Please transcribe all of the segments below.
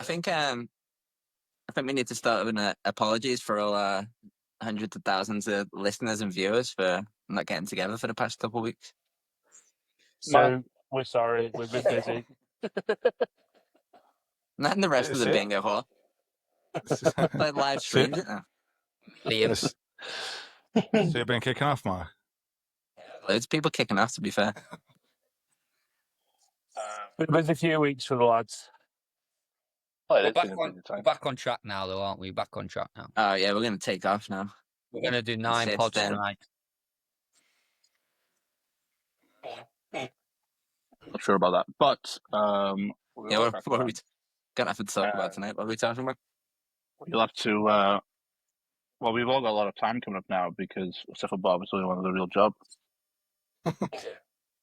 think we need to start with apologies for all hundreds of thousands of listeners and viewers for not getting together for the past couple of weeks. So we're sorry, we've been busy. Not in the rest of the bingo hall. Like live streams it now. So you've been kicking off, Mark? Loads of people kicking off, to be fair. Been a busy few weeks for the lads. We're back on track now, though, aren't we? Back on track now. Oh, yeah, we're going to take off now. We're going to do 9 pods tonight. Not sure about that, but what are we going to have to talk about tonight? What are we talking about? You'll have to. Well, we've all got a lot of time coming up now because, except for Bob, it's only one of the real job.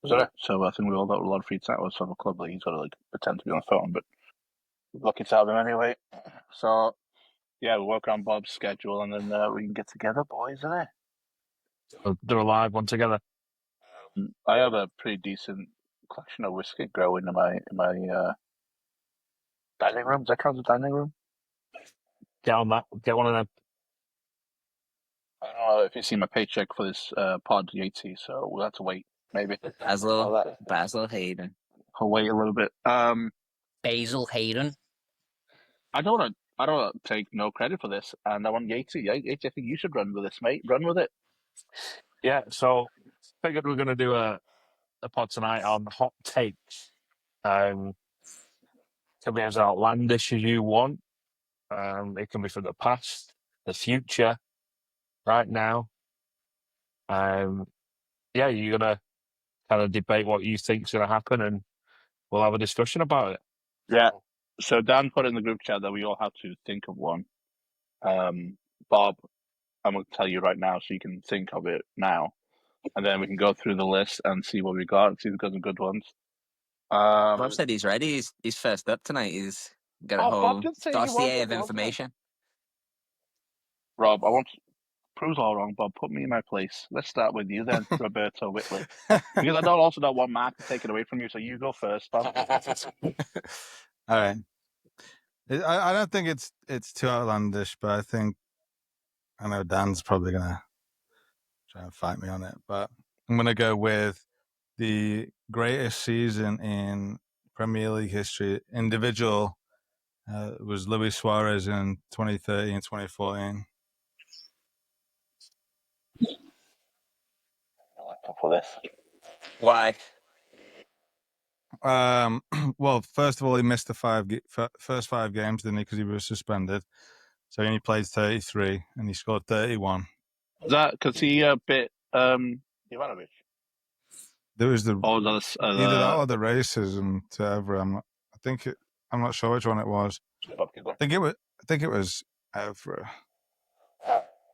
So I think we all got a lot of free time. Well, a club, he's got to pretend to be on the phone, but we're lucky to have him anyway. So yeah, we'll work on Bob's schedule and then we can get together, boys, innit? Do a live one together. I have a pretty decent collection of whiskey growing in my dining room. Does that count as a dining room? Get on that. Get one of them. I don't know if you've seen my paycheck for this pod, Yatesy, so we'll have to wait, maybe. Basil Hayden. I'll wait a little bit. Basil Hayden. I don't want to take no credit for this, and I want Yatesy. Yatesy, I think you should run with this, mate. Run with it. Yeah, so figured we're going to do a pod tonight on hot takes. Can be as outlandish as you want. It can be from the past, the future, right now. You're going to kind of debate what you think's going to happen, and we'll have a discussion about it. Yeah. So Dan put in the group chat that we all have to think of one. Bob, I'm going to tell you right now so you can think of it now. And then we can go through the list and see what we got and see if we've got some good ones. Bob said he's ready. He's first up tonight. He's got a whole dossier of information. Rob, I want to prove all wrong, Bob. Put me in my place. Let's start with you then, Roberto Whitley. Because I also don't want Mark to take it away from you, so you go first, Bob. All right. I don't think it's too outlandish, but I know Dan's probably going to try and fight me on it, but I'm going to go with the greatest season in Premier League history. Individual was Luis Suarez in 2013 and 2014. I like to for this. Why? Well, first of all, he missed the first 5 games, didn't he? Because he was suspended. So he only played 33 and he scored 31. Was that because he bit Ivanovic? There was either that or the racism to Evra. I'm not sure which one it was. I think it was Evra.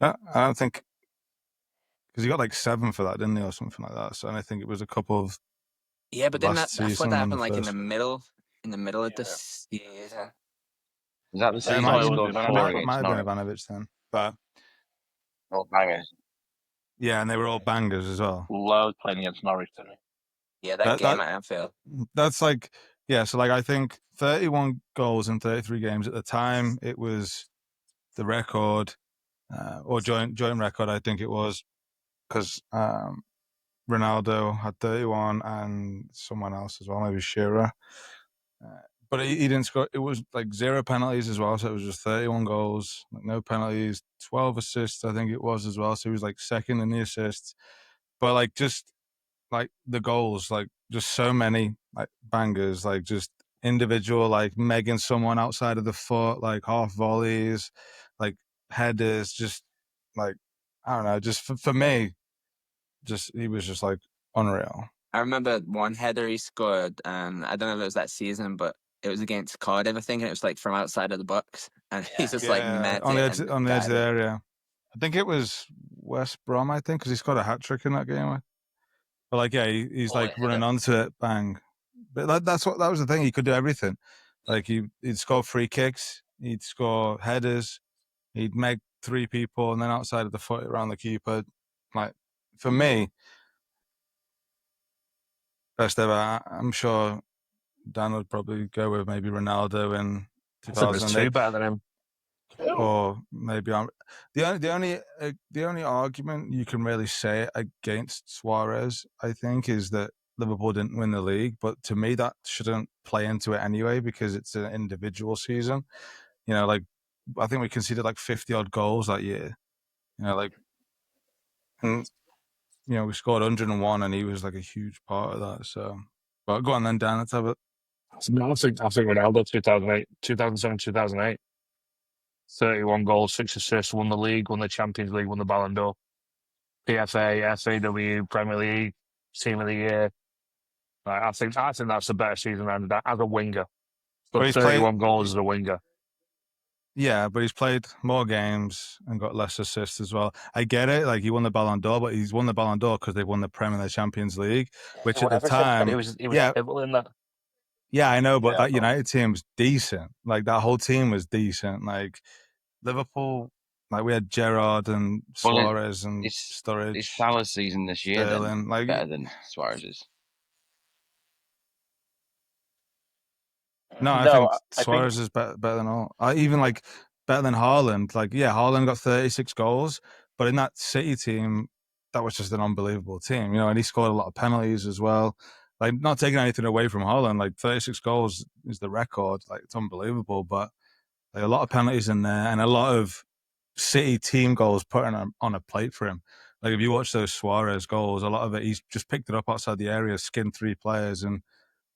I don't think, because he got like 7 for that, didn't he, or something like that. So I think it was a couple of. Yeah, but then that's what happened, like in the middle of the season. Is that the season he scored 4 against might have been Norwich? Ivanovic then, but all bangers. Yeah, and they were all bangers as well. Loved playing against Norwich, didn't he? Yeah, that game at Anfield. That's like, yeah. So like, I think 31 goals in 33 games at the time. It was the record, or joint record. I think it was, because Ronaldo had 31 and someone else as well, maybe Shearer. But he didn't score. It was like 0 penalties as well, so it was just 31 goals, like no penalties, 12 assists, I think it was as well. So he was like second in the assists. But like, just like the goals, like just so many like bangers, like just individual, like megging someone outside of the foot, like half volleys, like headers, just like, I don't know, just for me, just he was just like unreal. I remember one header he scored, and I don't know if it was that season, but it was against Cardiff, I think, and it was like from outside of the box, and he's just like met on the edge of the area. I think it was West Brom, I think, because he scored a hat trick in that game. But like, yeah, he's like running onto it, bang. But that was the thing. He could do everything. Like he'd score free kicks, he'd score headers, he'd make 3 people, and then outside of the foot around the keeper. Like, for me, best ever. I'm sure Dan would probably go with maybe Ronaldo in I think there's 2 better than him. Or maybe I'm the only argument you can really say against Suarez, I think, is that Liverpool didn't win the league. But to me, that shouldn't play into it anyway because it's an individual season. You know, like I think we conceded like 50 odd goals that year. You know, like, and you know we scored 101, and he was like a huge part of that. So, but go on then, Dan. Let's have it. I think Ronaldo 2007, 2008. 31 goals, 6 assists, won the league, won the Champions League, won the Ballon d'Or, PFA, FAW, Premier League, Team of the Year. I think that's a better season than that as a winger. But 31 goals as a winger. Yeah, but he's played more games and got less assists as well. I get it, like he won the Ballon d'Or, but he's won the Ballon d'Or because they've won the Premier and the Champions League, which at the time he was pivotal in that. Yeah, I know, but that United team's decent. Like that whole team was decent. Like Liverpool, like we had Gerrard and Suarez and Sturridge. It's Salah's season this year then better than Suarez's? No, I think Suarez is better than all. Even like better than Haaland. Like, yeah, Haaland got 36 goals, but in that City team, that was just an unbelievable team, you know, and he scored a lot of penalties as well. Like, not taking anything away from Haaland, like 36 goals is the record. Like, it's unbelievable, but like, a lot of penalties in there and a lot of City team goals put on a plate for him. Like, if you watch those Suarez goals, a lot of it, he's just picked it up outside the area, skinned 3 players and,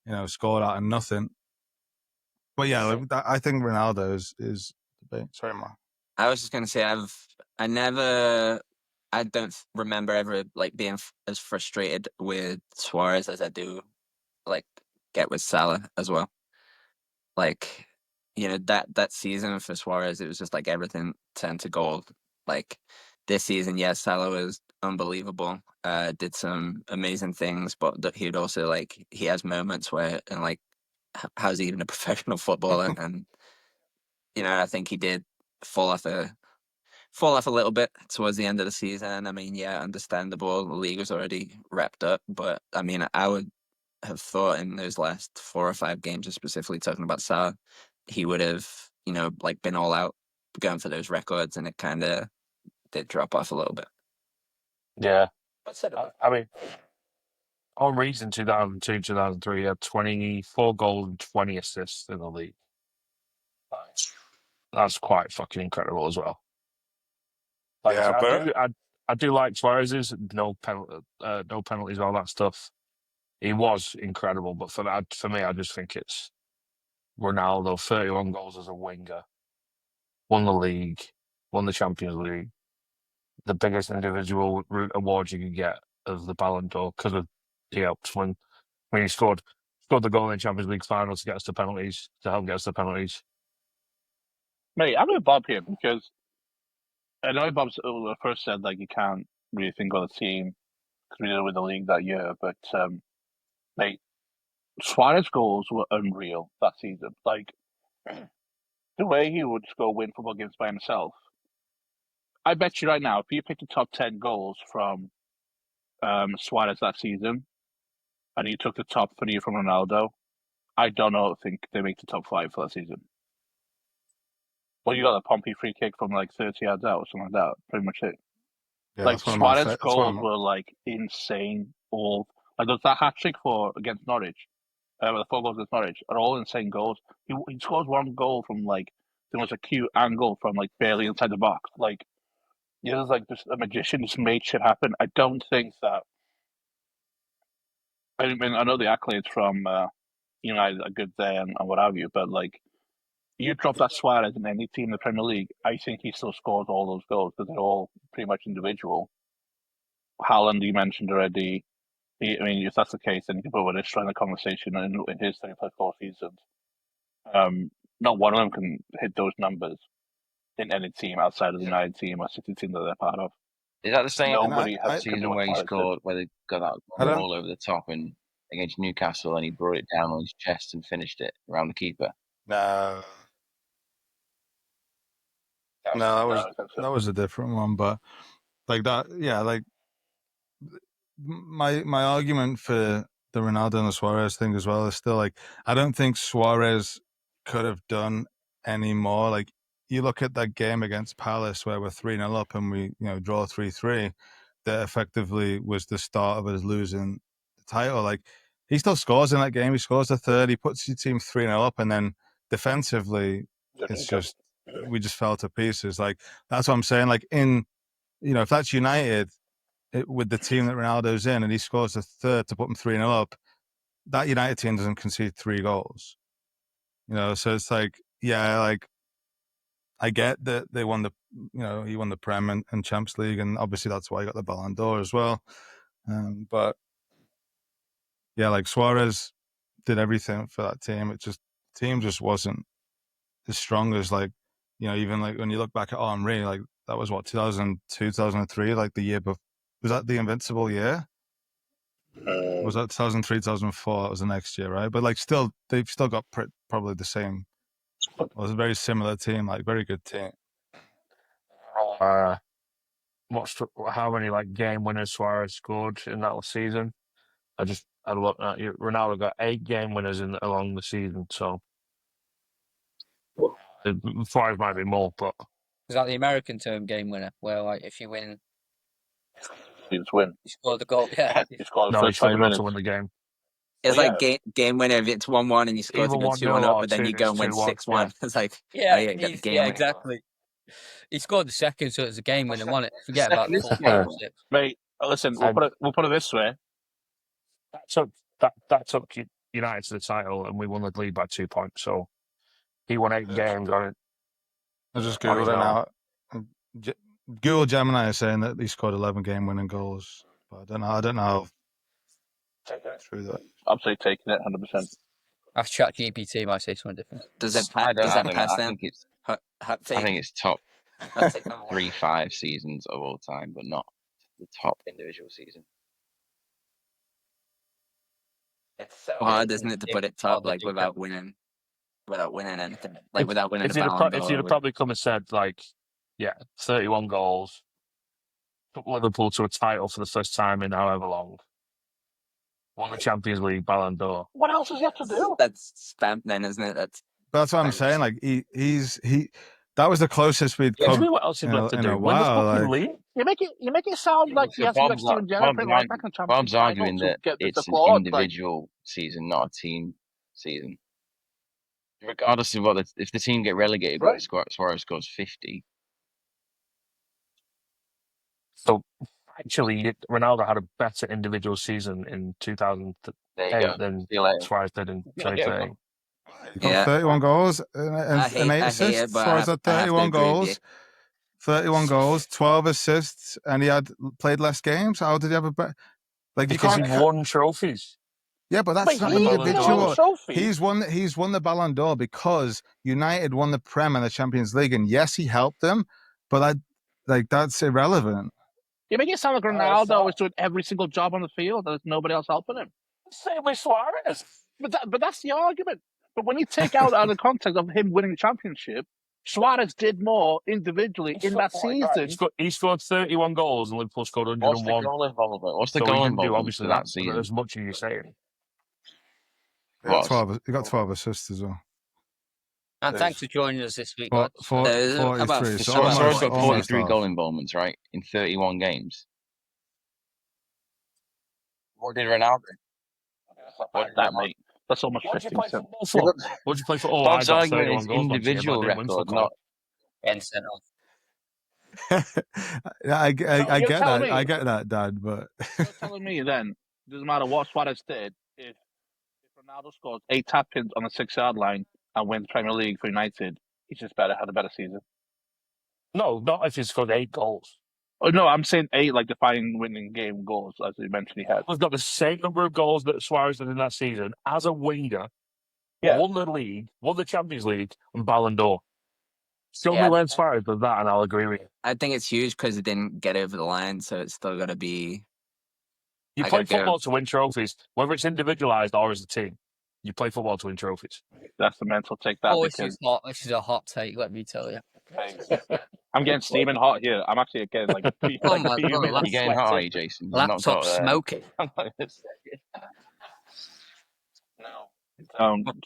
you know, scored out of nothing. But yeah, like, I think Ronaldo is debate. Sorry, Mark. I was just gonna say I don't remember ever like being as frustrated with Suarez as I do like get with Salah as well. Like, you know, that season for Suarez, it was just like everything turned to gold. Like this season, yes, Salah was unbelievable. Did some amazing things, but he would also like he has moments where and like how's he even a professional footballer? And you know, I think he did fall off a little bit towards the end of the season. I mean, yeah, understandable. The league was already wrapped up, but I mean, I would have thought in those last 4 or 5 games, just specifically talking about Salah, he would have, you know, like been all out going for those records, and it kind of did drop off a little bit. Yeah, I mean, on reason 2002, 2003, he had 24 goals and 20 assists in the league. That's quite fucking incredible as well. Like, yeah, I do like Suarez's no penalties, all that stuff. He was incredible, but for me, I just think it's Ronaldo. 31 goals as a winger, won the league, won the Champions League, the biggest individual award you could get of the Ballon d'Or because of the helps when he scored the goal in the Champions League final to get us to penalties, to help get us to penalties. Mate, I'm with Bob here because I know Bob first said like you can't really think of the team because we did it with the league that year, but mate, Suarez goals were unreal that season. Like the way he would just go win football games by himself. I bet you right now, if you pick the top 10 goals from Suarez that season, and you took the top 3 from Ronaldo, I think they make the top 5 for that season. Well, you got a Pompey free kick from like 30 yards out or something like that. Pretty much it. Yeah, like Suarez goals were like insane. All like there's that hat trick against Norwich, the 4 goals against Norwich are all insane goals. He scores 1 goal from like the most acute angle from like barely inside the box. Like there's like just a magician just made shit happen. I don't think that. I mean, I know the accolades from United are good there and what have you, but like you drop that Suarez in any team in the Premier League, I think he still scores all those goals because they're all pretty much individual. Haaland, you mentioned already. I mean, if that's the case, then you can put Boldest in the conversation in his 30+ goal seasons. Not one of them can hit those numbers in any team outside of the United team or City team that they're part of. Is that the same? Nobody has season where he scored, where they got that ball over the top and against Newcastle, and he brought it down on his chest and finished it around the keeper. No, that was a different one, but like that, yeah, like my argument for the Ronaldo and the Suarez thing as well is still like I don't think Suarez could have done anymore. Like, you look at that game against Palace where we're 3-0 up and we, draw 3-3, that effectively was the start of us losing the title. Like, he still scores in that game. He scores the third. He puts your team 3-0 up, and then defensively, it's just, we just fell to pieces. Like, that's what I'm saying. Like, if that's United with the team that Ronaldo's in and he scores the third to put them 3-0 up, that United team doesn't concede 3 goals. So it's like, yeah, like, I get that they won he won the Prem and Champions League, and obviously that's why he got the Ballon d'Or as well. But yeah, like, Suarez did everything for that team. The team just wasn't as strong as, like, even like when you look back at Henry, like, that was what, 2002, 2003, like the year before. Was that the Invincible year? Was that 2003, 2004? That was the next year, right? But like, they've still got probably the same. Well, it was a very similar team, like, very good team. How many like game winners Suarez scored in that season? I looked at you. Ronaldo got 8 game winners along the season, so Suarez might be more, but is that the American term, game winner? Where, like, if you win, you just win. you score the goal. Yeah, You score the no, he first should 5 have got minutes. to win the game. It's like game winner if it's 1-1 and you score to Either go 2-1 1-0 up, or but then you go and win 2-1, 6-1. yeah. It's like, yeah, you get the game winner. exactly. He scored the second, so it's a game winner, wasn't it? Forget about the full Yeah. 6. Mate, listen, we'll put it this way. That took United to the title, and we won the league by 2 points. So he won 8 games on it. I just googled it now. Google Gemini is saying that he scored 11 game-winning goals, but I don't know how true that. I'm saying taking it 100%. Ask ChatGPT, might say something different. Does it I pass think them? I think it's top 3-5 seasons of all time, but not the top individual season. It's so hard, isn't it, to put it top, like, without winning anything, like, without winning the Ballon d'Or. If you'd have probably come and said, like, 31 goals, took Liverpool to a title for the first time in however long, won the Champions League, Ballon d'Or. What else does he have to do? That's spam then, isn't it? That's what I'm saying. Like, he that was the closest we'd come What else he'd left to do? in a while. Win the like, league? You make it sound like he has to like Steven Gerrard playing right back in the Champions Bob's arguing that it's an individual season, not a team season. Regardless of if the team get relegated, right, Suarez scores 50. So actually, Ronaldo had a better individual season in 2008 than Suarez did in 2013. He got 31 goals and 8 assists. Suarez had 31 goals. 31 goals, 12 assists, and he had played less games. How did he have a better? Like, because he won trophies. Yeah, but that's not individual. He's won the Ballon d'Or because United won the Prem and the Champions League, and yes, he helped them, but that's irrelevant. You make it sound like Ronaldo is doing every single job on the field, and there's nobody else helping him. Same with Suarez. But that's the argument. But when you take out of the context of him winning the championship, Suarez did more individually in that season. He scored 31 goals and Liverpool scored 101. What's the goal involvement? What's the goal involvement? Obviously, that season. As much as you're saying. He got 12 assists as well. And thanks for joining us this week. 43. Suarez got 43 goal involvements, right, in 31 games. What did Ronaldo? That's almost 50%. What did you play for? Oh, Bob's arguing his individual record, not. I get that. I get that, Dad. But you're telling me then, it doesn't matter what Suarez did, if Ronaldo scores 8 tap-ins on the 6-yard line and wins Premier League for United, he's just had a better season. No, not if he scored 8 goals. Oh no, I'm saying 8 like defining winning game goals, as you mentioned he had. He's got the same number of goals that Suarez did in that season as a winger. Yeah. Won the league, won the Champions League, and Ballon d'Or. Show me when Suarez does that, and I'll agree with you. I think it's huge because it didn't get over the line, so it's still got to be. You play football to win trophies, whether it's individualized or as a team. You play football to win trophies. That's the mental take. That this is a hot take. Let me tell you. I'm getting steaming hot here. I'm actually getting like. You're getting hot, are you, Jason? Laptop smoking. No,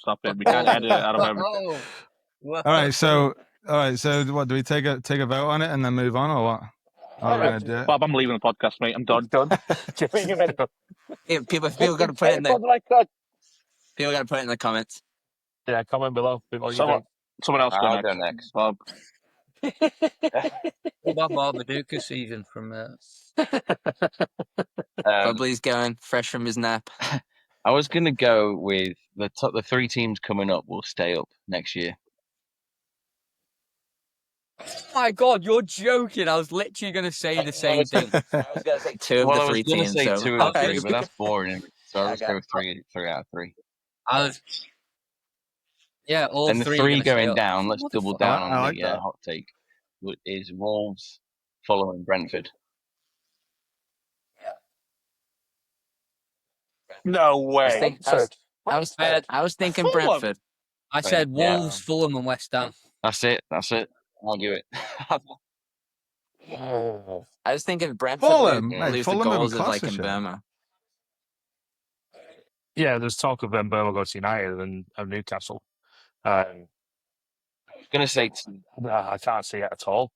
stop it. We can't edit it out of everything. All right, so what do we take a vote on it and then move on, or what? How are we gonna do it? Bob, I'm leaving the podcast, mate. I'm done. Yeah, people got to put it in the people got to put it in the comments. Yeah, comment below. What you think. Someone else I'll go next. Bob. What about Marmaduke season from Bubbly's going fresh from his nap. I was gonna go with the 3 teams coming up will stay up next year. Oh my God, you're joking. I was literally going to say the same thing. I was going to say 2 of the 3 teams. I was going to say 2 of the 3, but that's boring. So I'll just go 3 out of 3. Yeah, all and the 3 going down, let's double down on the hot take, is Wolves, Fulham and Brentford. No way. I was thinking Brentford. I said Wolves, Fulham and West Ham. That's it. Argue it. I was thinking Brentford lose the goals of like in Burma. Yeah, there's talk of Burma going to United and Newcastle. I was going to say... I can't see it at all.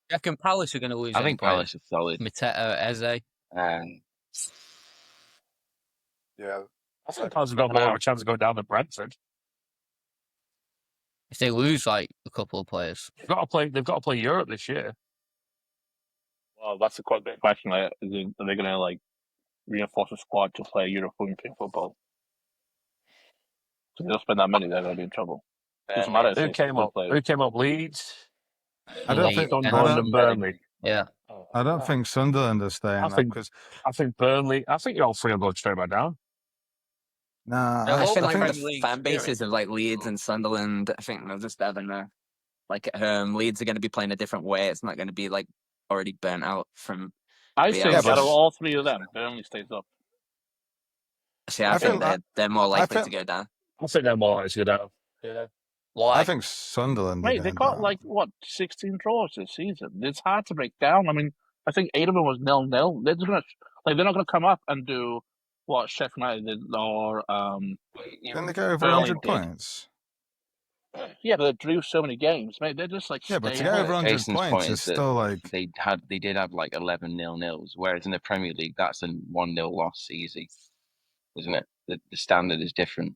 You reckon Palace are going to lose? I think Palace are solid. Mateta, Eze. Yeah. I think Palace have got more of a chance of going down than Brentford. If they lose like a couple of players, they've got to play Europe this year. Well, that's a quite big question. Like, are they going to like reinforce the squad to play European football? So they'll spend that money, they're going to be in trouble. Doesn't matter. Who came up? Leeds. I don't think Sunderland and Burnley. Yeah. I don't think Sunderland is staying. I think Burnley. I think all 3 will go straight back down. Nah, I think the fan bases of like Leeds and Sunderland, I think they'll just having like at home. Leeds are going to be playing a different way. It's not going to be like already burnt out from. I think out of all 3 of them, Burnley stays up. See, I think they're more likely to go down. I think they're more likely to go down. Yeah. I think Sunderland. Mate, they got like 16 draws this season. It's hard to break down. I mean, I think 8 of them was 0-0. They're just they're not gonna come up and do what Sheffield United did or Didn't they go over 100 points? Yeah, but they drew so many games, mate. They're just like but to go over 100 points is still like they did have like 11 0-0s, whereas in the Premier League that's a 1-0 loss easy, isn't it? The standard is different.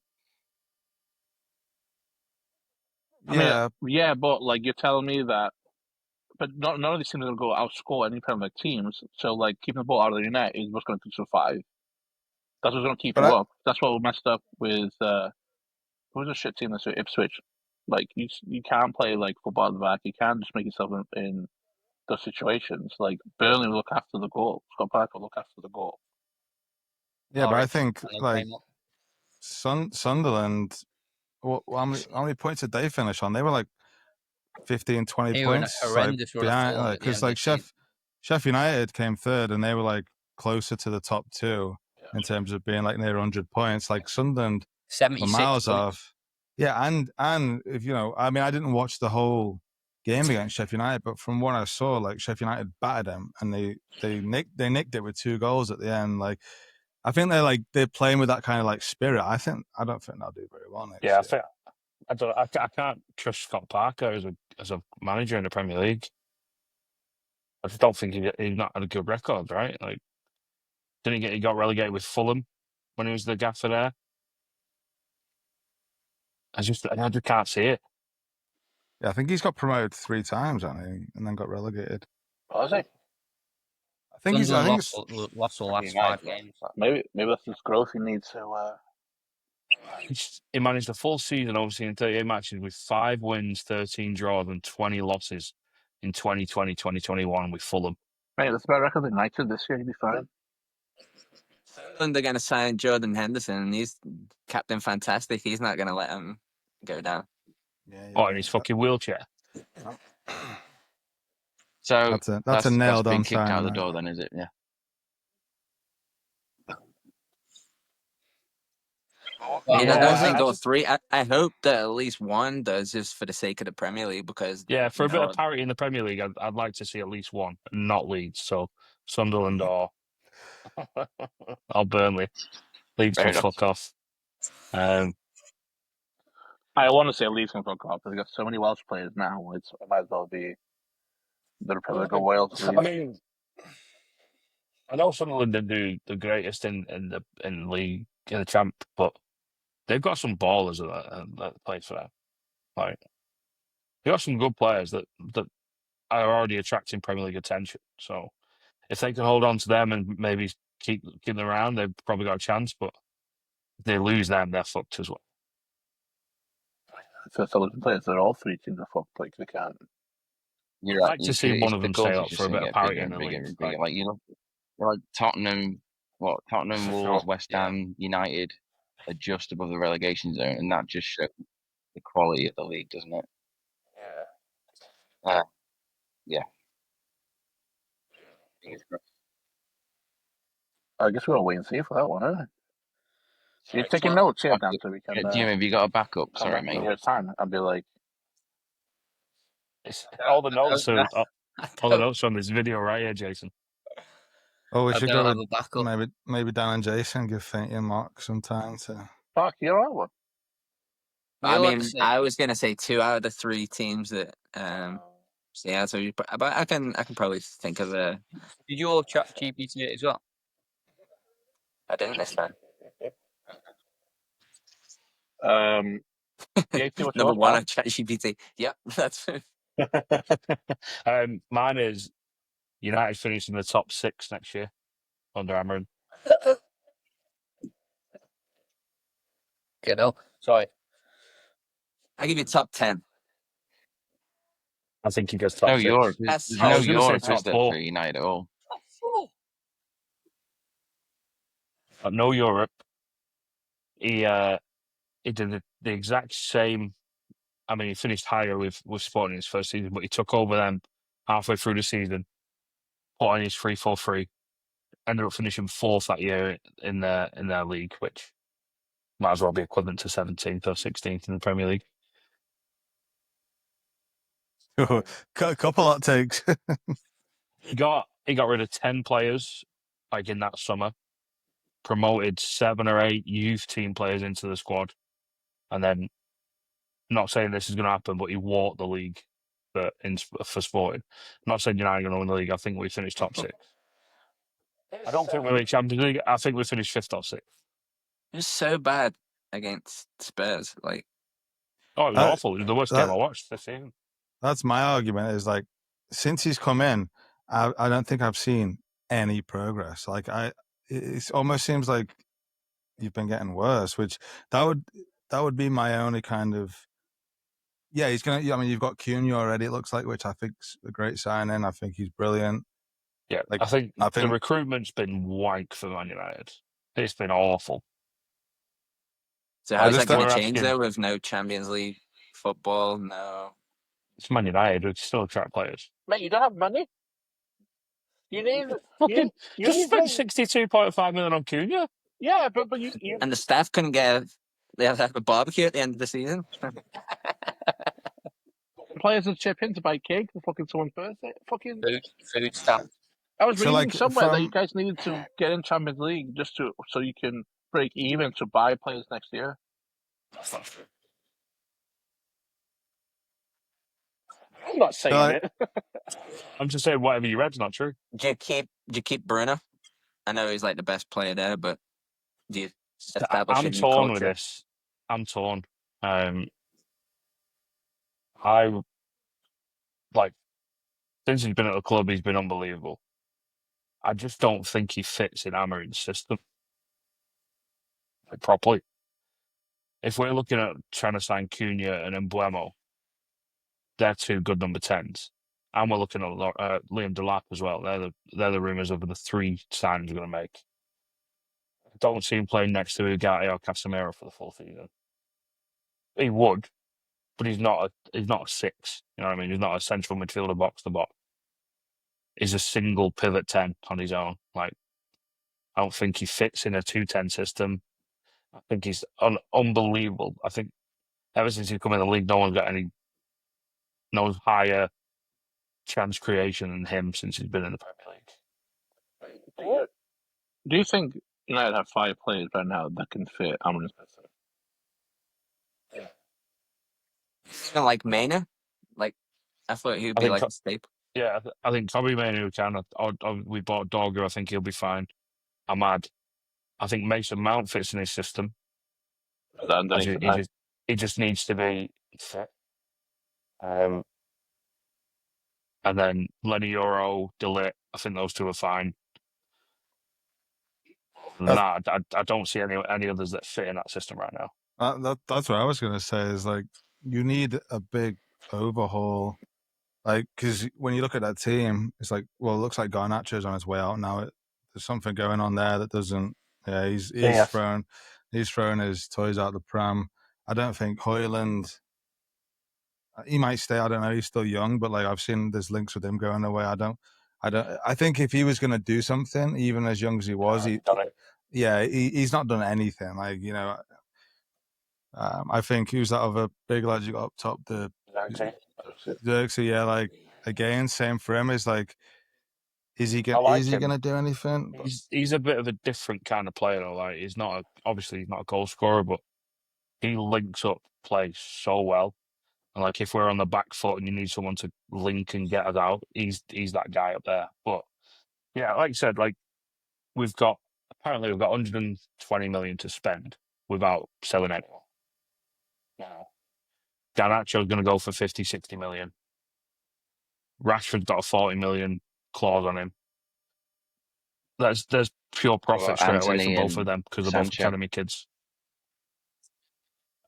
Yeah, but like you're telling me that, but none of these teams are going to go outscore any Premier League teams. So like keeping the ball out of the net is what's going to survive. That's what's going to keep you up. That's what we messed up with. Who was a shit team this year? Ipswich. Like you can't play like football at the back. You can't just make yourself in those situations. Like Burnley will look after the goal. Scott Parker will look after the goal. Yeah, but I think like Sunderland. Well, how many points did they finish on? They were like 15, 20 points behind. Because like Sheffield United came 3rd, and they were like closer to the top 2 in terms of being like near 100 points. Like Sunderland, 76 miles off. Yeah, and if I mean, I didn't watch the whole game against Sheffield United, but from what I saw, like Sheffield United battered them, and they nicked it with 2 goals at the end. Like, I think they're playing with that kind of like spirit. I don't think they'll do very well next year. I can't trust Scott Parker as a manager in the Premier League. I just don't think he's not had a good record, right? Like, he got relegated with Fulham when he was the gaffer there? I just can't see it. Yeah, I think he's got promoted 3 times, hasn't he? And then got relegated. Oh, is he? I think he's lost the last 5 games. Maybe that's his growth he needs to. He managed a full season, obviously, in 38 matches with 5 wins, 13 draws, and 20 losses in 2020, 2021 with Fulham. Mate, that's about record United this year. He'd be fine. And they're going to sign Jordan Henderson, and he's Captain Fantastic. He's not going to let him go down. Yeah. In his fucking wheelchair. So that's a nailed on kicked out the door, then, is it? Yeah. I don't think all 3. I hope that at least one does, just for the sake of the Premier League, because for a bit of parity in the Premier League, I'd like to see at least one, not Leeds. So Sunderland or Burnley. Leeds can fuck off. I want to say Leeds can fuck off. They've got so many Welsh players now. It might as well be the Republic of Wales. I mean, I know Sunderland didn't do the greatest in the league in the champ, but they've got some ballers that play for them. Like they've got some good players that are already attracting Premier League attention. So if they can hold on to them and maybe keep them around, they've probably got a chance. But if they lose them, they're fucked as well. So looking players, they're all three teams are fucked. Like they can't. You're I'd right. like to see one of The them stay goals are up just for a going bit to of get parity bigger in and the bigger league. and bigger. Like like Tottenham, Tottenham, Wolves, West Ham, United are just above the relegation zone, and that just shows the quality of the league, doesn't it? Yeah. Yeah. I guess we'll wait and see for that one, huh? You're taking notes here, Dan, so we can. Jim, have you got a backup? Come Sorry, back mate. in your time and be like, All the notes are on this video right here, Jason. Oh, we I should don't go have with a backup. maybe Dan and Jason give Fainty and Mark some time to. "Fuck, you're right one." I mean, I was gonna say 2 out of the 3 teams that so yeah, so but I can probably think of a. Did you all chat GPT it as well? I didn't this time. Yeah, see what's Number yours, one pal. on ChatGPT. Yep, that's Mine is United finishing the top 6 next year under Amarin. You know, sorry. I give you top 10. I think he goes top No 6. Europe. That's There's I no was going to say Europe, is top there, 4. for United at all? But no Europe. He did the exact same. I mean, he finished higher with Sporting his first season, but he took over them halfway through the season, put on his 3-4-3, ended up finishing 4th that year in their league, which might as well be equivalent to 17th or 16th in the Premier League. Couple hot takes. He got rid of 10 players like in that summer, promoted 7 or 8 youth team players into the squad, and then not saying this is going to happen, but he walked the league for Sporting. I'm not saying United are going to win the league. I think we finished top 6. I don't think we win Champions League. I think we finished 5th or 6th. It was so bad against Spurs. Like, oh, it was awful. It was the worst game I watched this season. That's my argument. Is like since he's come in, I don't think I've seen any progress. Like it almost seems like you've been getting worse. Which that would be my only kind of. Yeah, he's gonna. I mean, you've got Cunha already. It looks like, which I think's a great signing. I think he's brilliant. Yeah, I think the recruitment's been wank for Man United. It's been awful. So how's that going to change though with no Champions League football? No. It's Man United. We still attract players. Mate, you don't have money. You need fucking just spend 62.5 million on Cunha. Yeah, but you and the staff couldn't get. They have to have a barbecue at the end of the season. Players would chip in to buy cake for fucking someone's birthday. Fucking food stamp. I was reading somewhere that you guys needed to get in Champions League just so you can break even to buy players next year. That's not true. I'm not saying it. I'm just saying whatever you read's not true. Do you keep Bruno? I know he's like the best player there, but do you establish a new culture? I'm torn with this. I'm torn. I like since he's been at the club, he's been unbelievable. I just don't think he fits in Amarin's system properly. If we're looking at trying to sign Cunha and Embuemo, they're 2 good number 10s. And we're looking at Liam Delap as well. They're the rumours of the 3 signings we're going to make. Don't see him playing next to Ugarte or Casemiro for the full season. He would, but he's not a 6. You know what I mean? He's not a central midfielder box to box. He's a single pivot 10 on his own. Like, I don't think he fits in a 2-10 system. I think he's unbelievable. I think ever since he's come in the league, no one's got no higher chance creation than him since he's been in the Premier League. Do you think United have 5 players right now that can fit Amarin's system? Yeah. Even like Maynard, like I thought he would be like a staple. Yeah, I think Toby Maynard can. We bought Dogger. I think he'll be fine. Ahmad. I think Mason Mount fits in his system. He just needs to be fit. And then Lenny Euro, DeLitt, I think those two are fine. I don't see any others that fit in that system right now. That's what I was going to say is like, you need a big overhaul. Like, because when you look at that team, it's like, well, it looks like Garnacho's on his way out now. There's something going on there that doesn't. Yeah, he's thrown his toys out the pram. I don't think Hoyland. He might stay. I don't know. He's still young, but like I've seen there's links with him going away. I think if he was going to do something, even as young as he was, he's not done anything. Like, you know, I think who's that other big lad you got up top? The Xerxes, yeah. Like again, same for him. Is like, is he gonna do anything? He's a bit of a different kind of player. Though. Like he's not obviously not a goal scorer, but he links up play so well. And like if we're on the back foot and you need someone to link and get us out, he's that guy up there. But yeah, like you said, like we've got 120 million to spend without selling anyone. Now, Garnacho's going to go for 50, 60 million. Rashford's got a 40 million clause on him. There's pure profit straight away for both of them because they're both academy kids.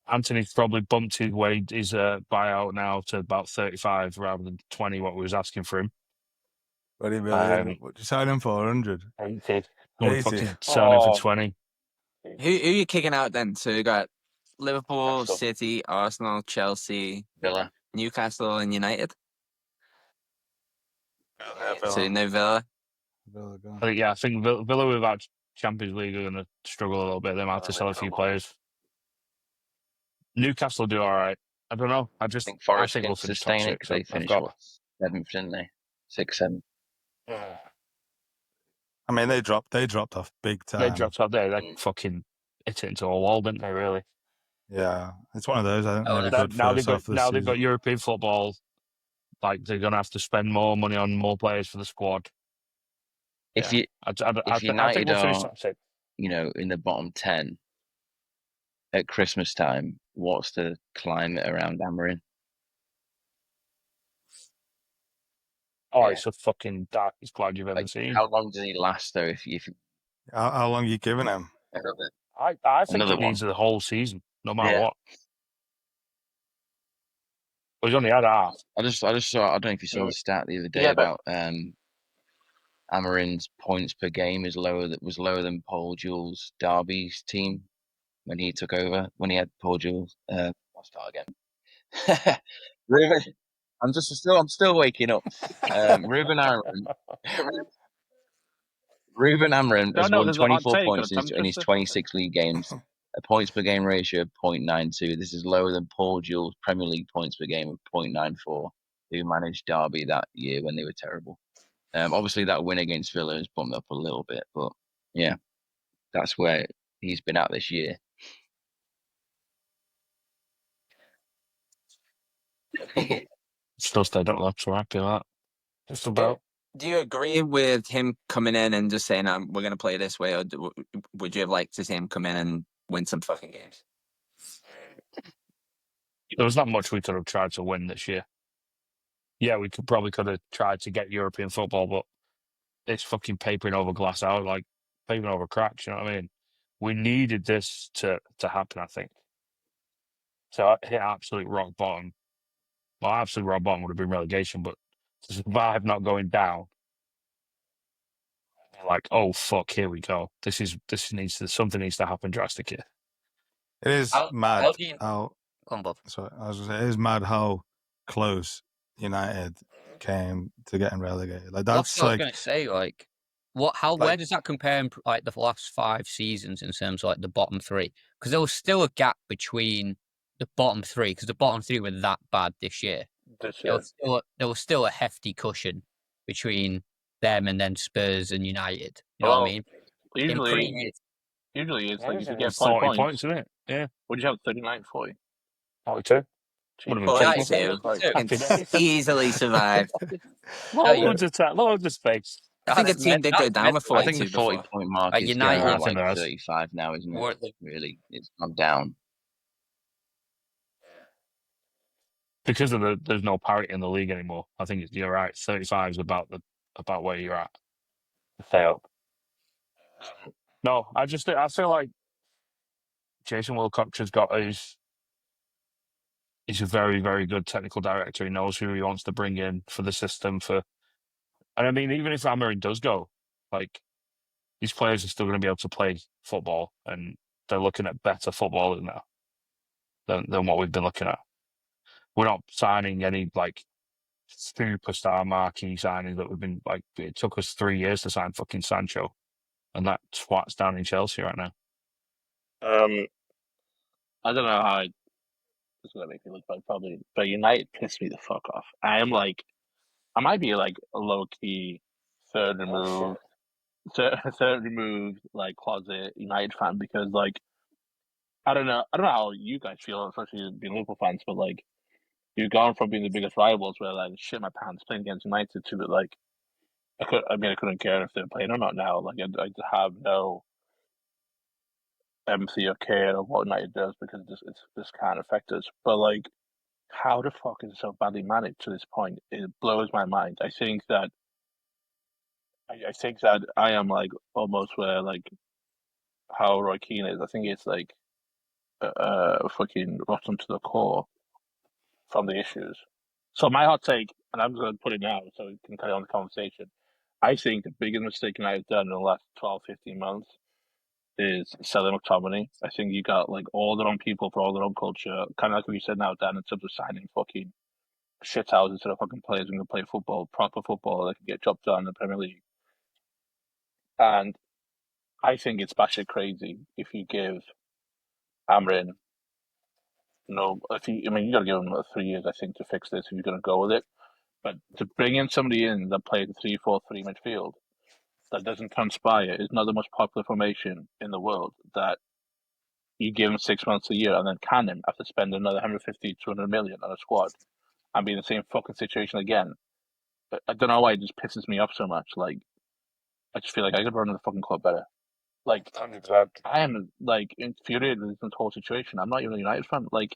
Anthony's probably bumped his buyout now to about 35 rather than 20 what we was asking for him. 20 million. What did you sign him for? 100? 80. Selling him for 20. Who are you kicking out then? So you got Liverpool, City, Arsenal, Chelsea, Villa, Newcastle, and United. Villa. So no Villa. I think Villa without Champions League are going to struggle a little bit. They might have to sell a few players. Newcastle do all right. I don't know. I think Forest can sustain it because they finished 7th, didn't they? 6, 7. I mean, they dropped off big time. They dropped off there. They fucking hit it into a wall, didn't they? Really? Yeah, it's one of those. I think now they've got European football. Like they're gonna have to spend more money on more players for the squad. If United are, you know, in the bottom 10 at Christmas time, what's the climate around Amarin? It's a fucking darkest cloud you've ever seen. How long does he last though? How long are you giving him? I think he needs the whole season, no matter what. Well, he's only had half. I just saw. I don't know if you saw the stat the other day about Amarin's points per game was lower than Paul Jules' Derby's team when he took over. When he had Paul Jules, I'll start again. I'm still waking up. Ruben Amarin has won 24 points in his 26 league games. A points per game ratio of 0.92. This is lower than Paul Jules' Premier League points per game of 0.94, who managed Derby that year when they were terrible. Obviously, that win against Villa has bumped up a little bit, but yeah, that's where he's been at this year. Still stayed up, though, so happy with that. Just about. Do you agree with him coming in and just saying, we're going to play this way, or would you have liked to see him come in and win some fucking games? There was not much we could have tried to win this year. Yeah, we could have tried to get European football, but it's fucking papering over glass out, like papering over cracks, you know what I mean? We needed this to happen, I think. So I hit absolute rock bottom. Well, absolute rock bottom would have been relegation, but to survive not going down, like, oh fuck, here we go. Something needs to happen drastic here. It is mad Sorry, I was gonna say, it is mad how close United came to getting relegated. Like that's what I was gonna say. Like, where does that compare in like the last 5 seasons in terms of like the bottom 3? Because there was still a gap between the bottom 3 because the bottom 3 were that bad this year. There was still a hefty cushion between them and then Spurs and United. You know what I mean? Usually it's like if you get 40 points, isn't it? Yeah. What do you have? 39, 40? 42. Would have been kicked. 42. Happy days. Easily survive. Loads of space. I think a team did go down with I think the 42 before. 40-point mark At is United, going I on think like there has. 35 now, isn't Or it? Really, it's gone down. Because of there's no parity in the league anymore. I think you're right. 35 is about where you're at. Stay up. No, I feel like Jason Wilcox has got he's a very, very good technical director. He knows who he wants to bring in for the system and I mean, even if Amarin does go, like, these players are still going to be able to play football, and they're looking at better footballers now than what we've been looking at. We're not signing any like superstar marquee signings that we've been like. It took us 3 years to sign fucking Sancho, and that twat's down in Chelsea right now. I don't know how this is gonna make me look bad, probably, but United pissed me the fuck off. I might be like a low key third removed, third removed like closet United fan because like I don't know how you guys feel, especially being Liverpool fans, but like you've gone from being the biggest rivals where like shit my pants playing against United to like I couldn't care if they're playing or not now. Like I have no empathy or care of what United does because this can't affect us. But like, how the fuck is it so badly managed to this point? It blows my mind. I think that I am like almost where like how Roy Keane is. I think it's like fucking rotten to the core from the issues. So my hot take, and I'm just going to put it now so we can carry on the conversation. I think the biggest mistake I've done in the last 12, 15 months is selling McTominay. I think you got like all the wrong people for all the wrong culture. Kind of like what you said now, Dan, in terms of signing fucking shit houses instead of fucking players who can play football, proper football, that can get job done in the Premier League. And I think it's batshit crazy if you give Amrin no, you got to give him 3 years, I think, to fix this if you're going to go with it. But to bring in somebody in that plays a 3-4-3 midfield that doesn't transpire is not the most popular formation in the world. That you give him 6 months a year and then can him after spending another 150, 200 million on a squad and be in the same fucking situation again. I don't know why it just pisses me off so much. Like, I just feel like I could run the fucking club better. Like, 100%. I am like infuriated with this whole situation. I'm not even a United fan. Like,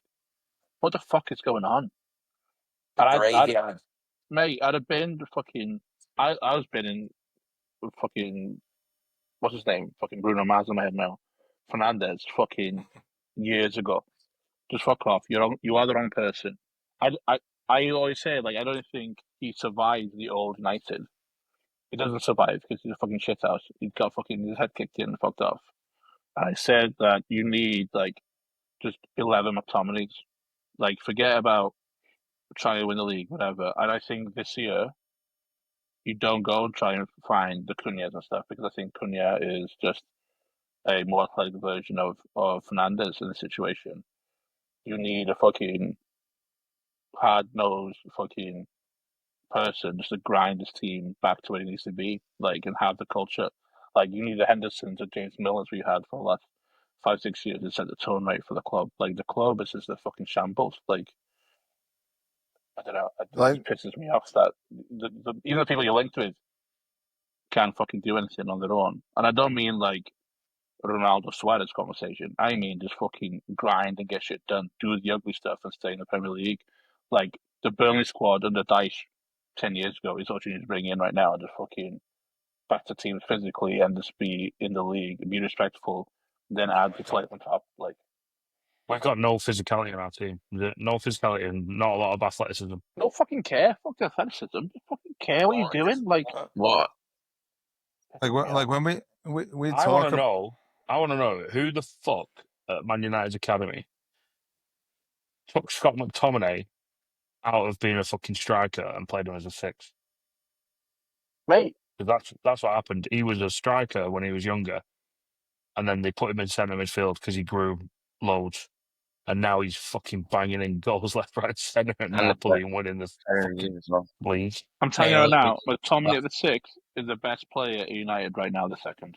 what the fuck is going on? Mate, I'd have been fucking. I was binning fucking. What's his name? Fucking Bruno Mars in my head now. Fernandez, fucking years ago. Just fuck off. You are the wrong person. I always say like I don't think he survived the old United. He doesn't survive because he's a fucking shithouse. He got fucking his head kicked in and fucked off. And I said that you need like just 11 McTominays. Like forget about trying to win the league, whatever. And I think this year you don't go and try and find the Cunhas and stuff because I think Cunha is just a more athletic version of Fernandez in the situation. You need a fucking hard nosed fucking person just to grind this team back to where it needs to be, like and have the culture. Like you need the Hendersons and James Millers we had for the last 5-6 years to set the tone right for the club. Like the club is just a fucking shambles. Like I don't know, it just pisses me off that even the people you're linked with can't fucking do anything on their own. And I don't mean like Ronaldo Suarez conversation. I mean just fucking grind and get shit done, do the ugly stuff and stay in the Premier League. Like the Burnley squad under Dyche 10 years ago is what you need to bring in right now and just fucking back to teams physically and just be in the league, be respectful, then add the flight on top. Like We've got no physicality in our team. No physicality and not a lot of athleticism. no fucking care. Fuck the athleticism. Just fucking care what you're doing. Like what? Like when we I talk. I want to know who the fuck at Man United's academy took Scott McTominay out of being a fucking striker and played him as a six. Mate. Because that's what happened. He was a striker when he was younger, and then they put him in centre midfield because he grew loads, and now he's fucking banging in goals left, right, centre at Napoli and winning the fucking league. I'm telling you right now, McTominay at the 6 is the best player at United right now. The second.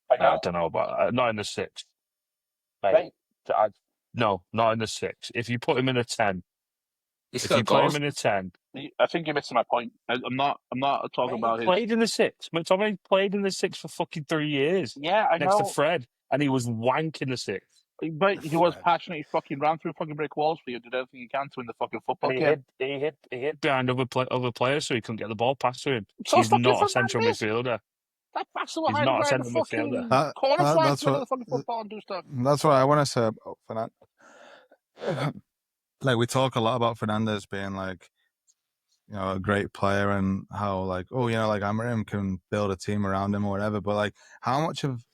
I don't know about not in the 6. Mate. No, not in the 6. If you put him in a 10, He if you scored play him goals. in a 10, I think you're missing my point. I'm not talking about he his. played in the 6. McTominay played in the 6 for fucking 3 years. Yeah, I Next to know, Fred, and he was wanking the 6. but he was Fred. passionate. He fucking ran through fucking brick walls for you. Did everything he can to win the fucking football And game. he hid behind other players so he couldn't get the ball past to him. So He's fucking not a central Fernandes. midfielder. That bastard will He's hide not a behind the central midfielder. fucking corner flag That's to win what the fucking football and do stuff. that's what I want to say about Fernandez. Like we talk a lot about Fernandez being like, a great player and how like, like Amorim can build a team around him or whatever. But like, how much of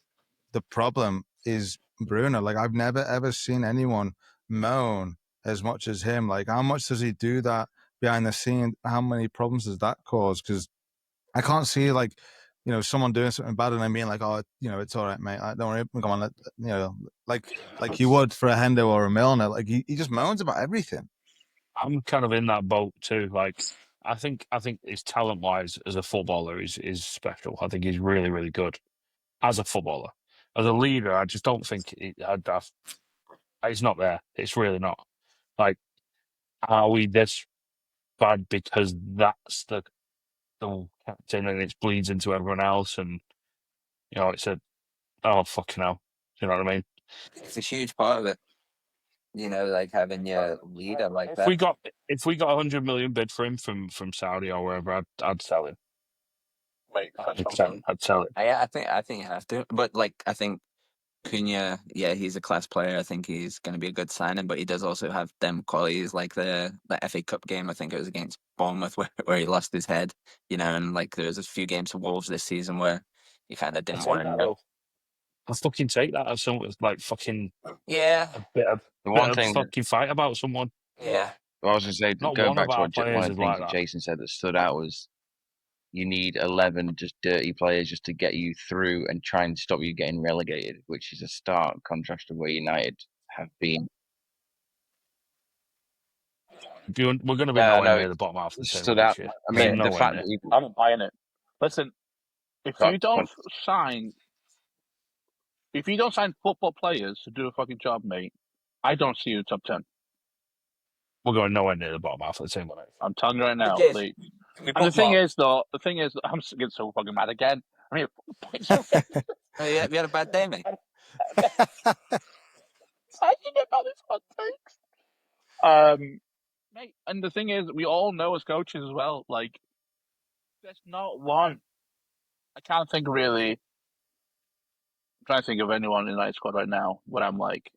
the problem is Bruno? Like, I've never ever seen anyone moan as much as him. Like, how much does he do that behind the scene? How many problems does that cause? Because I can't see like, someone doing something bad and then being like, oh, it's all right, mate. Don't worry, come on, like you would for a Hendo or a Milner. Like he just moans about everything. I'm kind of in that boat too. Like, I think his talent wise as a footballer is special. I think he's really, really good as a footballer. As a leader, I just don't think it's not there. It's really not. Like, are we this bad because that's the captain and it bleeds into everyone else? And it's oh fucking hell. Do you know what I mean? It's a huge part of it. Like having your leader like If that. we got 100 million bid for him from Saudi or wherever, I'd sell him. Mate, I'd sell it. I think you have to. But like I think Cunha, yeah, he's a class player. I think he's going to be a good signing, but he does also have them qualities like the FA Cup game. I think it was against Bournemouth where he lost his head, and like there was a few games for Wolves this season where he kind of didn't want to go. I'll fucking take that as something like fucking Yeah, a bit of fucking fight about someone. Yeah. Well, I was going to say, Not going one back of to our one players of is the things like that that. Jason said that stood out was you need 11 just dirty players just to get you through and try and stop you getting relegated, which is a stark contrast to where United have been. We're going to be Yeah, nowhere no, near the bottom half of the table stood out. this year. I mean, the Nowhere fact near. that I'm not buying it. Listen, if you don't sign football players to do a fucking job, mate, I don't see you top 10. We're going nowhere near the bottom half of the table. I'm telling you right now, Yes. please. And the thing is, I'm getting so fucking mad again. I mean, Oh, yeah, we had a bad day, mate. talking about this hot takes. Mate, and the thing is, we all know as coaches as well, like, there's not one. I can't think really. I'm trying to think of anyone in my squad right now where I'm like,